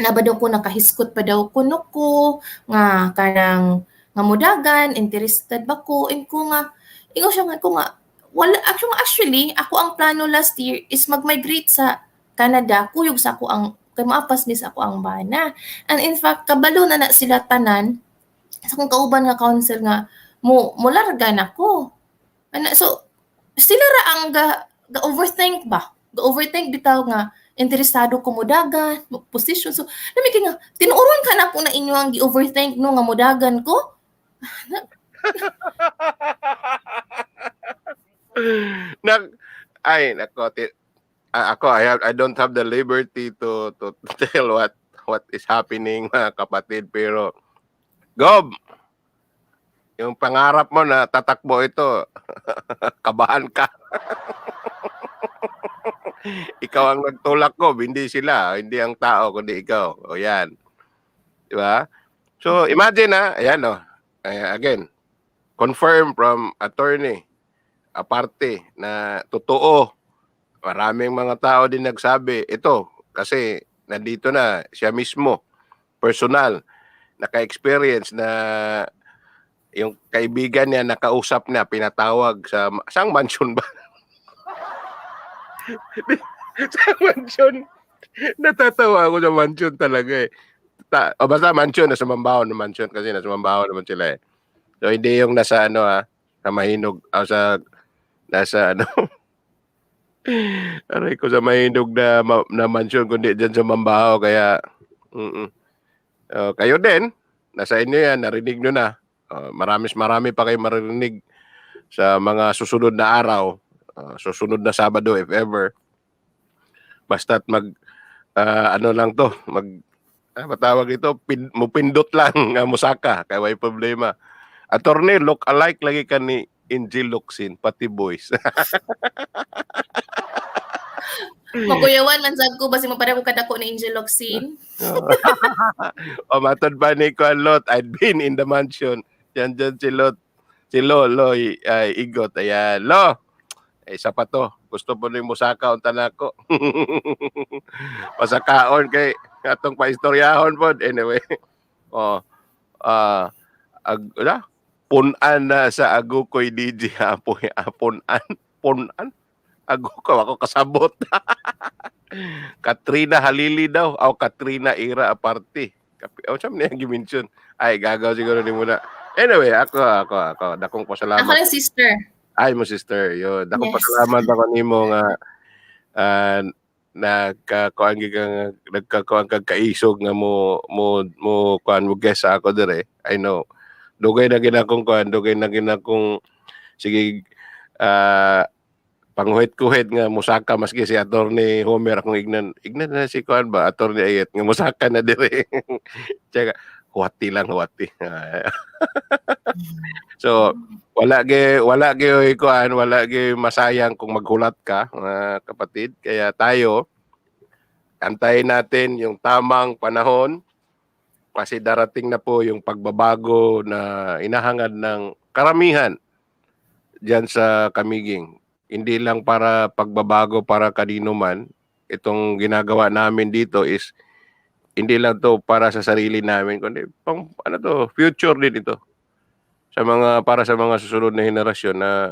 ba daw ko nakahiskot pa daw kuno ko nga kanang nga mudagan, interested ba ko, and ko nga ingo siya nga ko nga wala actually ako ang plano last year is mag-migrate sa Canada, kuyog sa ako ang kay maapas ni sa ako ang bana. And in fact, kabalo na sila tanan sa kung kauban nga council nga mo larga na ko. So sila ra ang ga overthink ba? Ga overthink bitaw nga interesado ko mudagan, position. So nami kay nga tinuoron ka na ko na inyo ang gi-overthink no nga mudagan ko. I don't have the liberty to tell what is happening, mga kapatid, pero Gob, yung pangarap mo na tatakbo ito, kabahan ka. Ikaw ang nagtulak ko, hindi sila, hindi ang tao, kundi ikaw. O yan. Di ba? So, imagine ayan again, confirm from attorney Aparte na totoo. Maraming mga tao din nagsabi, ito, kasi nandito na siya mismo, personal, naka-experience na yung kaibigan niya nakausap niya, pinatawag sa sang mansion ba? Sa mansion. Natatawa ako sa mansion talaga eh. Basta mansion, nasa Mambaon na mansion kasi nasa Mambaon naman sila eh. So hindi yung nasa sa Mahinog, nasa aray ko sa Mahinog na mansion, kundi dyan sa Mambaho, kaya kayo din, nasa inyo yan, narinig nyo na. Marami pa kayo maririnig sa mga susunod na araw, susunod na Sabado if ever. Basta't lang to, matawag ito, mupindot lang, musaka, kaya may problema. Attorney, look alike lagi ka ni Angel Locsin, pati boys. Makuyawan man sad ko basi mapareho ko kadako ni Angel Locsin. Matod ba ni ko Lot, I'd been in the mansion. Yan si Lolo Igot. Ayan, Lo. Isa pa to. Gusto po rin musaka unta nako. Pasakaon kay atong paistoryahon po. Anyway. Punan na sa Agukoy DJ. Punan. Ako kasabot. Katrina Halili daw. O Katrina Ira Aparte. Saan niya gimension? Ay, gagaw siguro ni muna. Anyway, ako. Dakong pasalamat. Ako lang sister. Ay, mo sister. Yun. Dakong pasalamat ako ni mo nga nagkakuan kag kaisog nga mo guess ako dire. I know. Dugay na ginakong sige panghuhit-kuhit nga musaka maski si attorney Homer akong ignan na si kuan ba attorney Ayet nga musaka na dire. Tsaka huwati. So wala gi masayang kung maghulat ka, mga kapatid. Kaya tayo antayin natin yung tamang panahon kasi darating na po yung pagbabago na inahangad ng karamihan diyan sa Kamiging. Hindi lang para pagbabago para kanino man. Itong ginagawa namin dito is hindi lang to para sa sarili namin, kundi pang future din ito. Para sa mga susunod na henerasyon na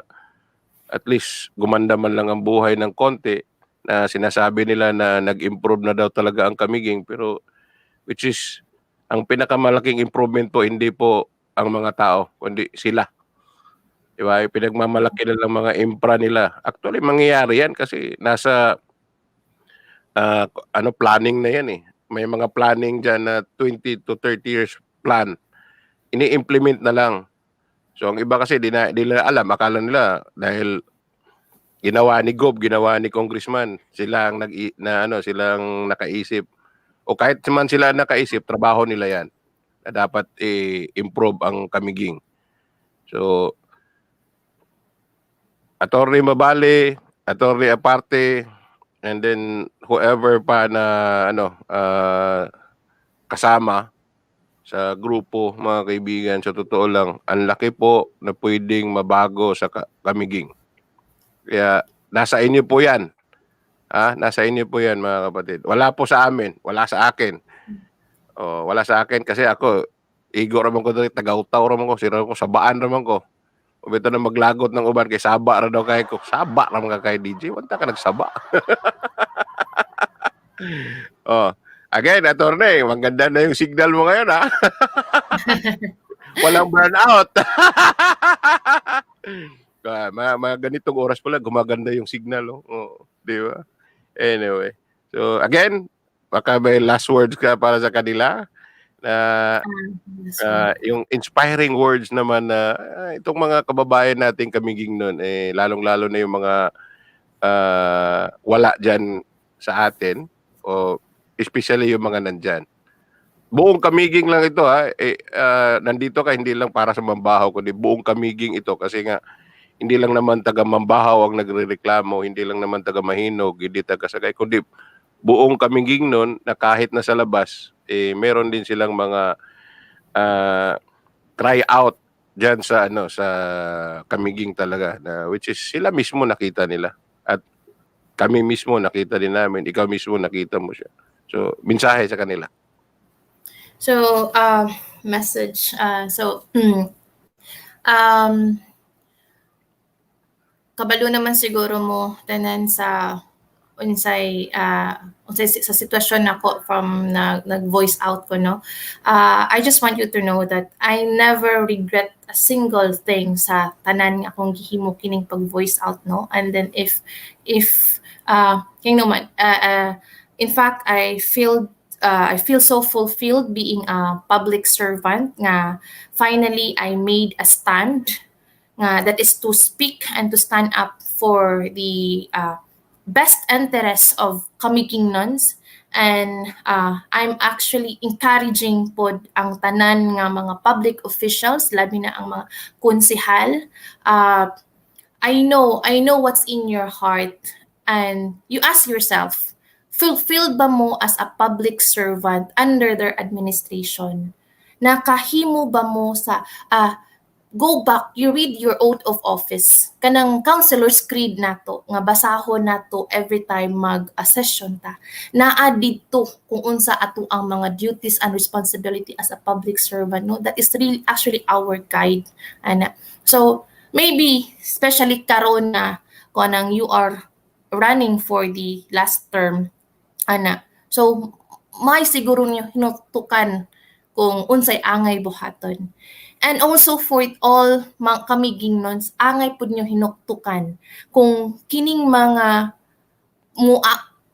at least gumanda man lang ang buhay ng konti, na sinasabi nila na nag-improve na daw talaga ang Kamiging, pero which is ang pinakamalaking improvement po hindi po ang mga tao, kundi sila. Di ba? Yung pinagmamalaki na lang mga impra nila. Actually, mangyayari yan kasi nasa planning na yan eh. May mga planning dyan na 20 to 30 years plan. Ini-implement na lang. So ang iba kasi di nila alam, akala nila dahil ginawa ni Gob, ginawa ni Congressman, silang silang nakaisip. O kahit man sila nakaisip, trabaho nila 'yan. Na dapat improve ang kamiging. So Atty. Mabali, Atty. Aparte, and then whoever pa na kasama sa grupo, mga kaibigan, sa totoo lang, ang laki po na pwedeng mabago sa kamiging. Kaya nasa inyo po 'yan. Nasa inyo po 'yan, mga kapatid. Wala po sa amin, wala sa akin. Wala sa akin kasi ako igo raman ko diri, tagautaw raman ko, sira ko sabaan raman ko. Ubito na maglagot ng uban kay saba ra daw kay ko. Saba raman ka kay DJ, wanta ka nagsaba. Again, attorney, maganda na yung signal mo ngayon, ha? Walang burnout. Mga ganitong oras pala, gumaganda yung signal. Di ba? Anyway. So, again, baka may last words ka para sa kanila na yung inspiring words naman na itong mga kababayan nating kamiging nun, lalong-lalo na yung mga wala dyan sa atin, o especially yung mga nandyan. Buong kamiging lang ito, nandito ka hindi lang para sa mambahaw, kundi buong kamiging ito kasi nga hindi lang naman taga mambahaw ang nagrereklamo, hindi lang naman taga Mahinog, hindi taga Sagay, kundi buong kamiging nun na kahit nasa labas, meron din silang mga try out dyan sa sa kamiging talaga, na which is sila mismo nakita nila at kami mismo nakita din namin, ikaw mismo nakita mo siya. So, mensahe sa kanila. So, message. Kabalo naman siguro mo tanan sa unsay sa sitwasyon nako from nag-voice out ko, no. I just want you to know that I never regret a single thing sa tanan nga akong gihimo kining pag-voice out, no. And then if in fact, I feel so fulfilled being a public servant nga finally I made a stand that is to speak and to stand up for the best interests of kamiging nuns, and I'm actually encouraging pod ang tanan nga mga public officials, labi na ang mga konsehal. I know what's in your heart, and you ask yourself, fulfilled ba mo as a public servant under their administration? Nakahimo ba mo sa go back, you read your oath of office, kanang counselor's creed nato nga basahon nato every time mag-session ta. Naa dito kung unsa ato ang mga duties and responsibility as a public servant, no. That is really actually our guide. So maybe especially karon na kanang you are running for the last term, so may siguro niyo hinutukan kung unsay angay buhaton. And also for all mga kamiging nuns, angay pud niyo hinuktukan kung kining mga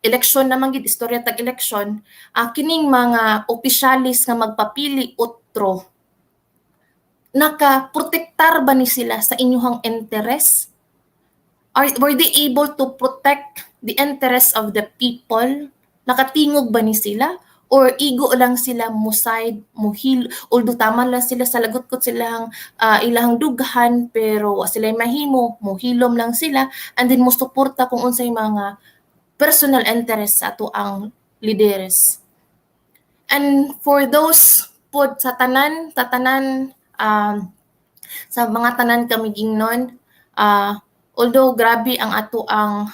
eleksyon naman gid, istorya tag eleksyon, kining mga opisyalis nga magpapili otro, nakaprotektar ba ni sila sa inyong interes? Were they able to protect the interests of the people? Nakatingog ba ni sila? Or igo lang sila muside, although tama lang sila sa lagot ko silang ilang dughan, pero sila mahimo, muhilom lang sila, and then musuporta kung unsay mga personal interest sa ato ang lideres. And for those pod sa tanan sa mga tanan kamiging nun, although grabe ang ato ang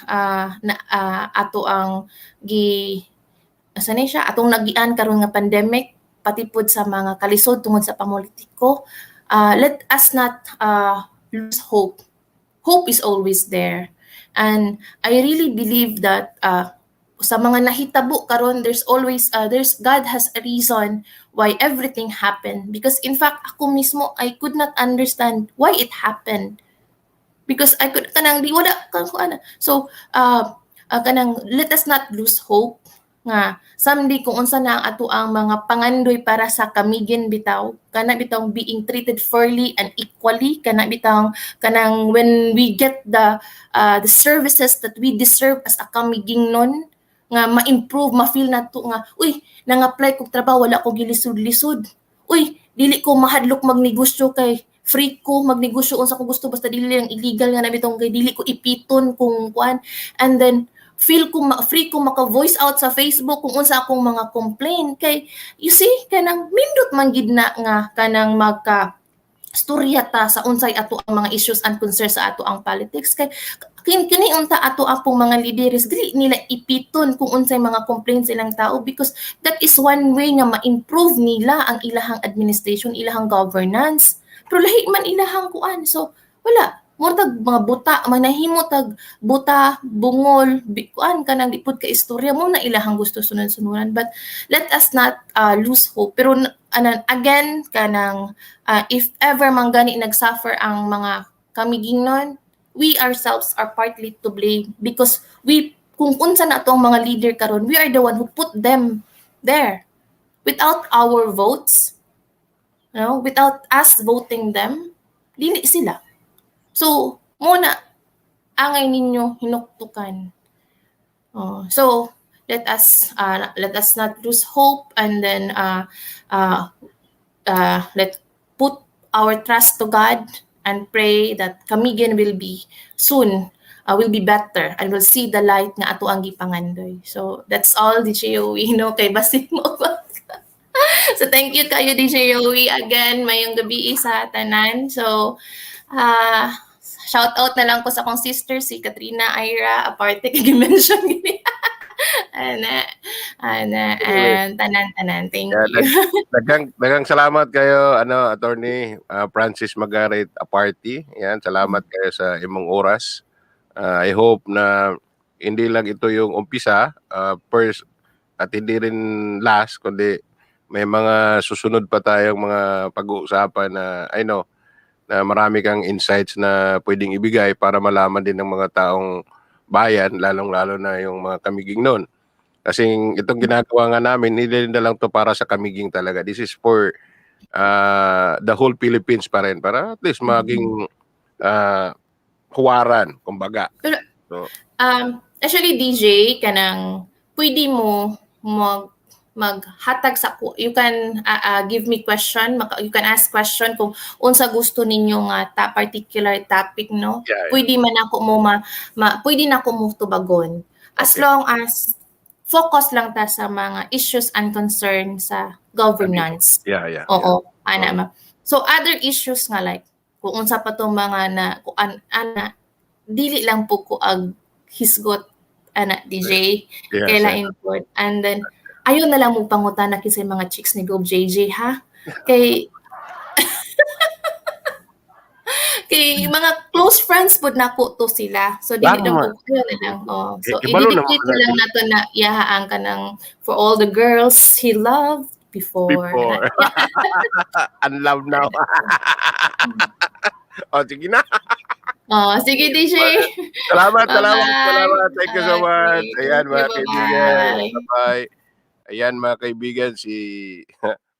atong nagian karon nga pandemic, pati pod sa mga kalisod tungod sa pamolitiko, let us not lose hope. Hope is always there, and I really believe that sa mga nahitabo karon, there's always there's God has a reason why everything happened, because in fact ako mismo I could not understand why it happened, because I could kanang di wala kang kuana. So kanang let us not lose hope nga someday kung unsa na ang ato ang mga pangandoy para sa kamigin bitaw, kana bitaw being treated fairly and equally, kana bitaw kanang when we get the services that we deserve as a kamiging nun, nga ma-improve, ma-feel nato nga uy nang-apply kog trabaho wala ko gilisod-lisod, uy dili ko mahadlok magnegosyo kay free ko magnegosyo unsa ko gusto, basta dili lang illegal nga na bitong kay dili ko ipiton kung kuan, and then feel ko free ko maka-voice out sa Facebook kung unsa akong mga complaint, kay you see kanang mindot man gid na nga kanang magka storya ta sa unsay ato ang mga issues and concerns sa ato ang politics, kay kini unta ato apong mga leaders dili nila ipiton kung unsay mga complaints silang tao, because that is one way nga ma-improve nila ang ilahang administration, ilahang governance. Pero lahi man ilahang kuan, so wala murtag mga buta manahimo tag buta bungol kuan kanang dipud ka istorya mo na ilahang gusto sunod-sunuran. But let us not lose hope, pero again kanang if ever man gani nagsuffer ang mga kamigingnon, we ourselves are partly to blame, because we kung unsa na atong mga leader karon, we are the one who put them there. Without our votes, without us voting them, dili sila. So muna angay ninyo hinuktukan. So let us not lose hope, and then let put our trust to God and pray that Camiguin will be soon will be better, and will see the light nga ato ang gipangandoy. So that's all, DJ Yowie, kay basin mo. So thank you kayo, DJ Yowie, again mayong gabi sa tanan. So shout out na lang ko sa akong sister si Katrina Ira Aparte kay gi-mention gini. And tanan thank you. Daghang salamat kayo Attorney Francis Margaret Aparte. Yan, salamat kayo sa imong oras. I hope na hindi lang ito yung umpisa, first at hindi rin last, kundi may mga susunod pa tayong mga pag-uusapan na I know na marami kang insights na pwedeng ibigay para malaman din ng mga taong bayan, lalong-lalo na yung mga kamiging noon. Kasi itong ginagawa nga namin, hindi na lang to para sa kamiging talaga. This is for the whole Philippines pa rin, para at least maging huwaran, kumbaga. Pero, so, actually, DJ, kanang pwede mo maghatag sa ko. You can give me question, you can ask question kung unsa gusto ninyo nga particular topic, no? Yeah. Pwede man ako mo pwede na ako mo tubagon. As Okay. long as focus lang ta sa mga issues and concerns sa governance. Yeah. Oo, ana. So other issues nga like kung unsa pa tong mga dili lang po ko ag hisgot DJ Yes, kailain po. And then ayaw na lang mo pangutana kisay mga chicks ni Gob JJ, ha? Kay kay mga close friends pod nako to sila. So dili lang po ayaw na lang. So i-dedicate na lang nato na iyahaan ka ng for all the girls he loved before. Unloved now. Sige na. Sige DJ. Salamat. Bye-bye. Thank you so much. Ayan mga Bye-bye. kaibigan. Bye-bye. Ayan mga kaibigan, si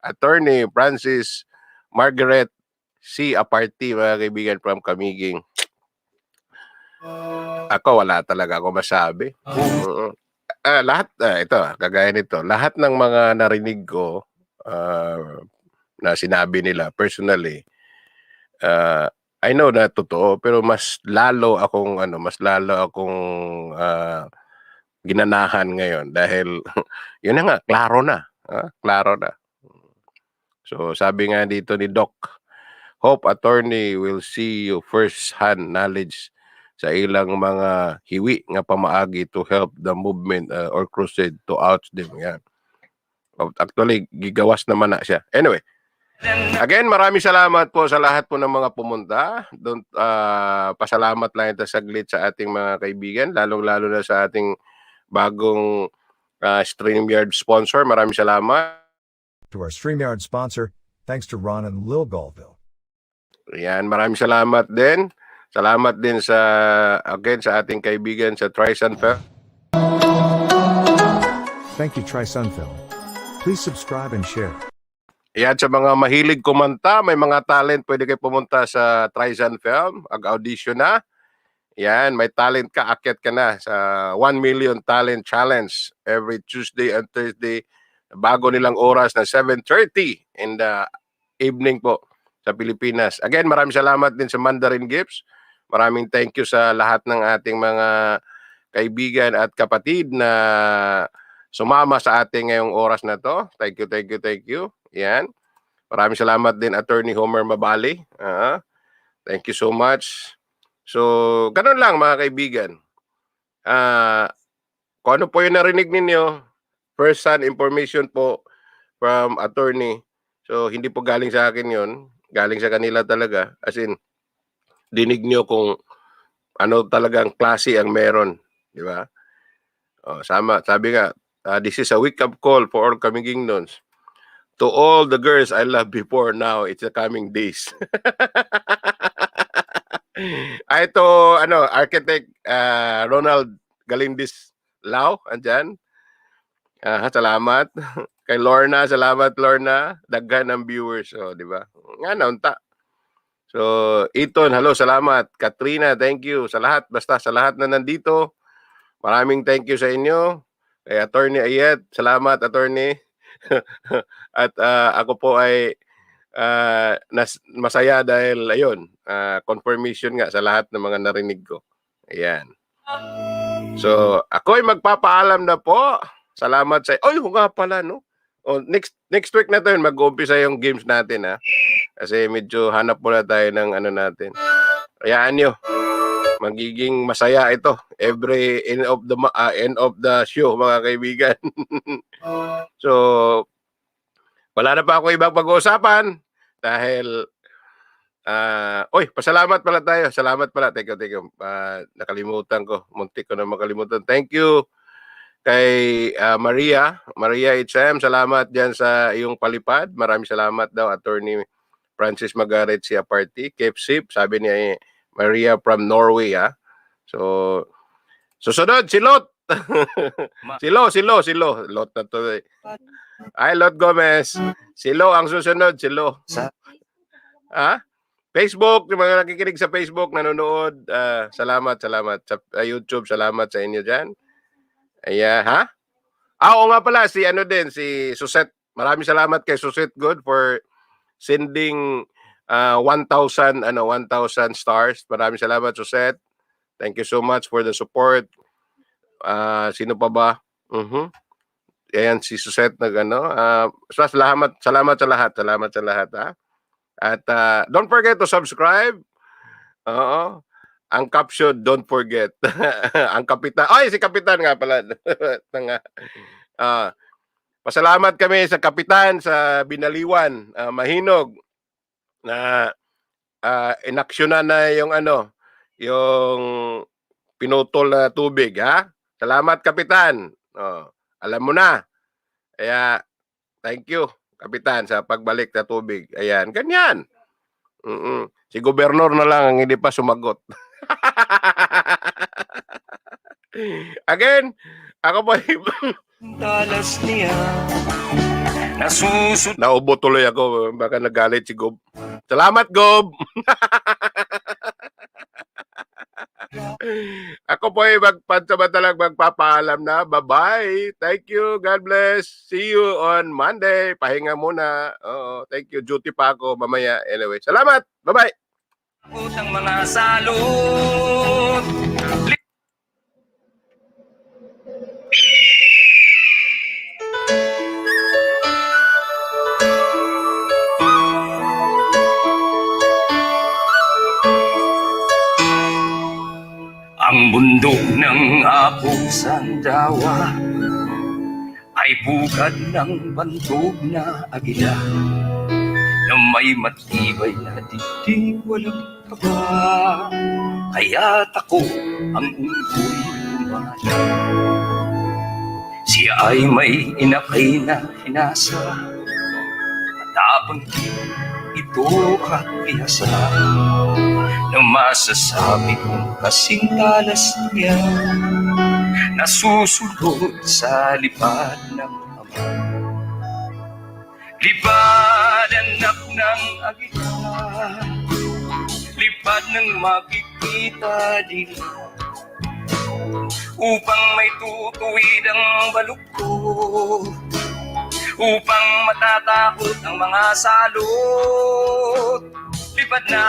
Attorney Francis Margaret C. Aparte, mga kaibigan, from Camiguin. Ako, wala talaga ako masabi. Lahat, ito, kagaya nito, lahat ng mga narinig ko na sinabi nila, personally, I know na totoo, pero mas lalo akong ginanahan ngayon dahil yun na nga, klaro na. So sabi nga dito ni Doc, hope attorney will see you first-hand knowledge sa ilang mga hiwi nga pamaagi to help the movement or crusade to out them. Yan. Actually, gigawas naman na siya. Anyway, again, maraming salamat po sa lahat po ng mga pumunta. Pasalamat lang ito saglit sa ating mga kaibigan, lalong-lalo na sa ating bagong StreamYard sponsor. Maraming salamat. To our StreamYard sponsor, thanks to Ron and Lil Galville. Yan, maraming salamat din. Salamat din sa ating kaibigan sa Trisun Film. Thank you, Trisun Film. Please subscribe and share. Yan, sa mga mahilig kumanta, may mga talent, pwede kayo pumunta sa Trisun Film, audition na. Yan, may talent ka, akyat ka na sa 1 Million Talent Challenge every Tuesday and Thursday. Bago nilang oras na 7:30 in the evening po sa Pilipinas. Again, maraming salamat din sa Mandarin Gifts. Maraming thank you sa lahat ng ating mga kaibigan at kapatid na sumama sa ating ngayong oras na to. Thank you, thank you, thank you. Yan. Maraming salamat din, Attorney Homer Mabali. Thank you so much. So, ganun lang mga kaibigan. Kung ano po yung narinig ninyo, first-hand information po from attorney. So, hindi po galing sa akin yon, galing sa kanila talaga. As in, dinig nyo kung ano talagang klase ang meron. Di ba? Sabi nga, this is a wake-up call for all coming kingdoms. To all the girls I loved before, now it's the coming days. Ito, architect Ronald Galindis Lau, andyan. Salamat. Kay Lorna, salamat Lorna. Daghan ng viewers, di ba? Nga naunta. So, Iton, hello, salamat. Katrina, thank you. Sa lahat, basta sa lahat na nandito, maraming thank you sa inyo. Kay Attorney Ayet, salamat Attorney. At ako po ay masaya dahil ayun, confirmation nga sa lahat ng mga narinig ko. Ayan. So, ako ay magpapaalam na po. Salamat sa... Oy, nga pala, no? Next week na to yun, mag-umpisa yung games natin, ha? Kasi medyo hanap muna tayo ng ano natin. Hayaan nyo. Magiging masaya ito. Every end of the show, mga kaibigan. So, wala na pa ako ibang pag-uusapan dahil pasalamat pala tayo. Salamat pala. Teka. Nakalimutan ko. Muntik ko na makalimutan. Thank you kay Maria HM. Salamat dyan sa iyong palipad. Maraming salamat daw, Attorney Francis Margaret si Aparte. Cape Sip, sabi niya Maria from Norway, ha. So, susunod, si Lot. Silo. Lot na to. Ay, Lot Gomez. Silo ang susunod, Silo. Ha? Facebook, yung mga nakikinig sa Facebook, nanonood, salamat. Sa YouTube, salamat sa inyo dyan. Ayan, ha? Oo nga pala, si Suset. Maraming salamat kay Suset Good for sending 1,000 stars. Maraming salamat, Suset. Thank you so much for the support. Sino pa ba? Ayan, si Suset salamat sa lahat. Salamat sa lahat, ha? At don't forget to subscribe. Oo. Ang caption, don't forget. Ang kapitan. Si kapitan nga pala. Pasalamat kami sa kapitan sa Binaliwan, Mahinog, na inaksyonan na yung pinutol na tubig, ha? Salamat, kapitan. Alam mo na. Kaya, thank you, kapitan, sa pagbalik na tubig. Ayan, ganyan. Si gobernador na lang ang hindi pa sumagot. Again, ako po Talas niya. naubo tuloy ako. Baka nagalit si Gob. Salamat, Gob! Ako po ay magpansamantalang magpapaalam na. Bye-bye. Thank you. God bless. See you on Monday. Pahinga muna. Thank you. Duty pa ako mamaya. Anyway, salamat. Bye-bye. Utang mga salot. Ang bundok ng Apong Sandawa ay bukad ng bantog na agila na may matibay na dibdib walang kaba. Kaya't ako ang unggoy kumana. Siya ay may inakay na hinasa, matapang ito at bihasa, na masasabi kong kasing talas niya, nasusunod sa lipad ng ama. Lipad anak ng agila, lipad ng makikita nila, upang may tutuwid ang balukto, upang matatakot ang mga salot. Lipad na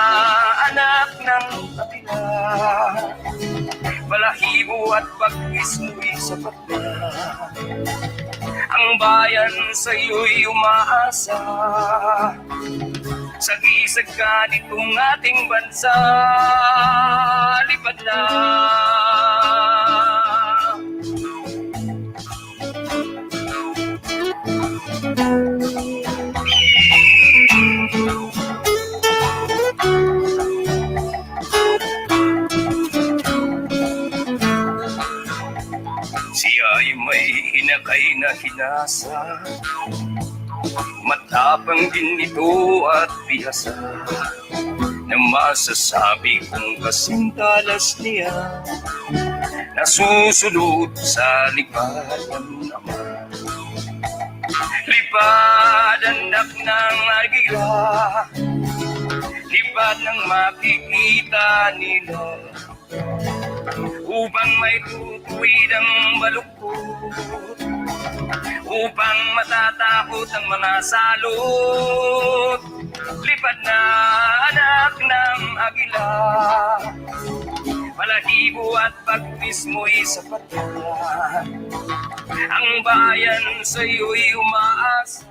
anak ng kapila, balahibo at pagkis mo'y sapat na. Ang bayan sa'yo'y umaasa, sagisag ka nitong ating bansa. Lipad na. Siya ay may hinakay na hinasa, matapang din ito at bihasa, na masasabi kong kasing talas niya, nasusunod sa lipad ng ama. Lipad anak ng agila, lipad ng makikita nila, upang may tutuwid ang baluktot, upang matatakot ang mga salot. Lipad na anak ng agila, balahibo at pagpis mo'y sapat na. Ang bayan sa'yo'y umaasa,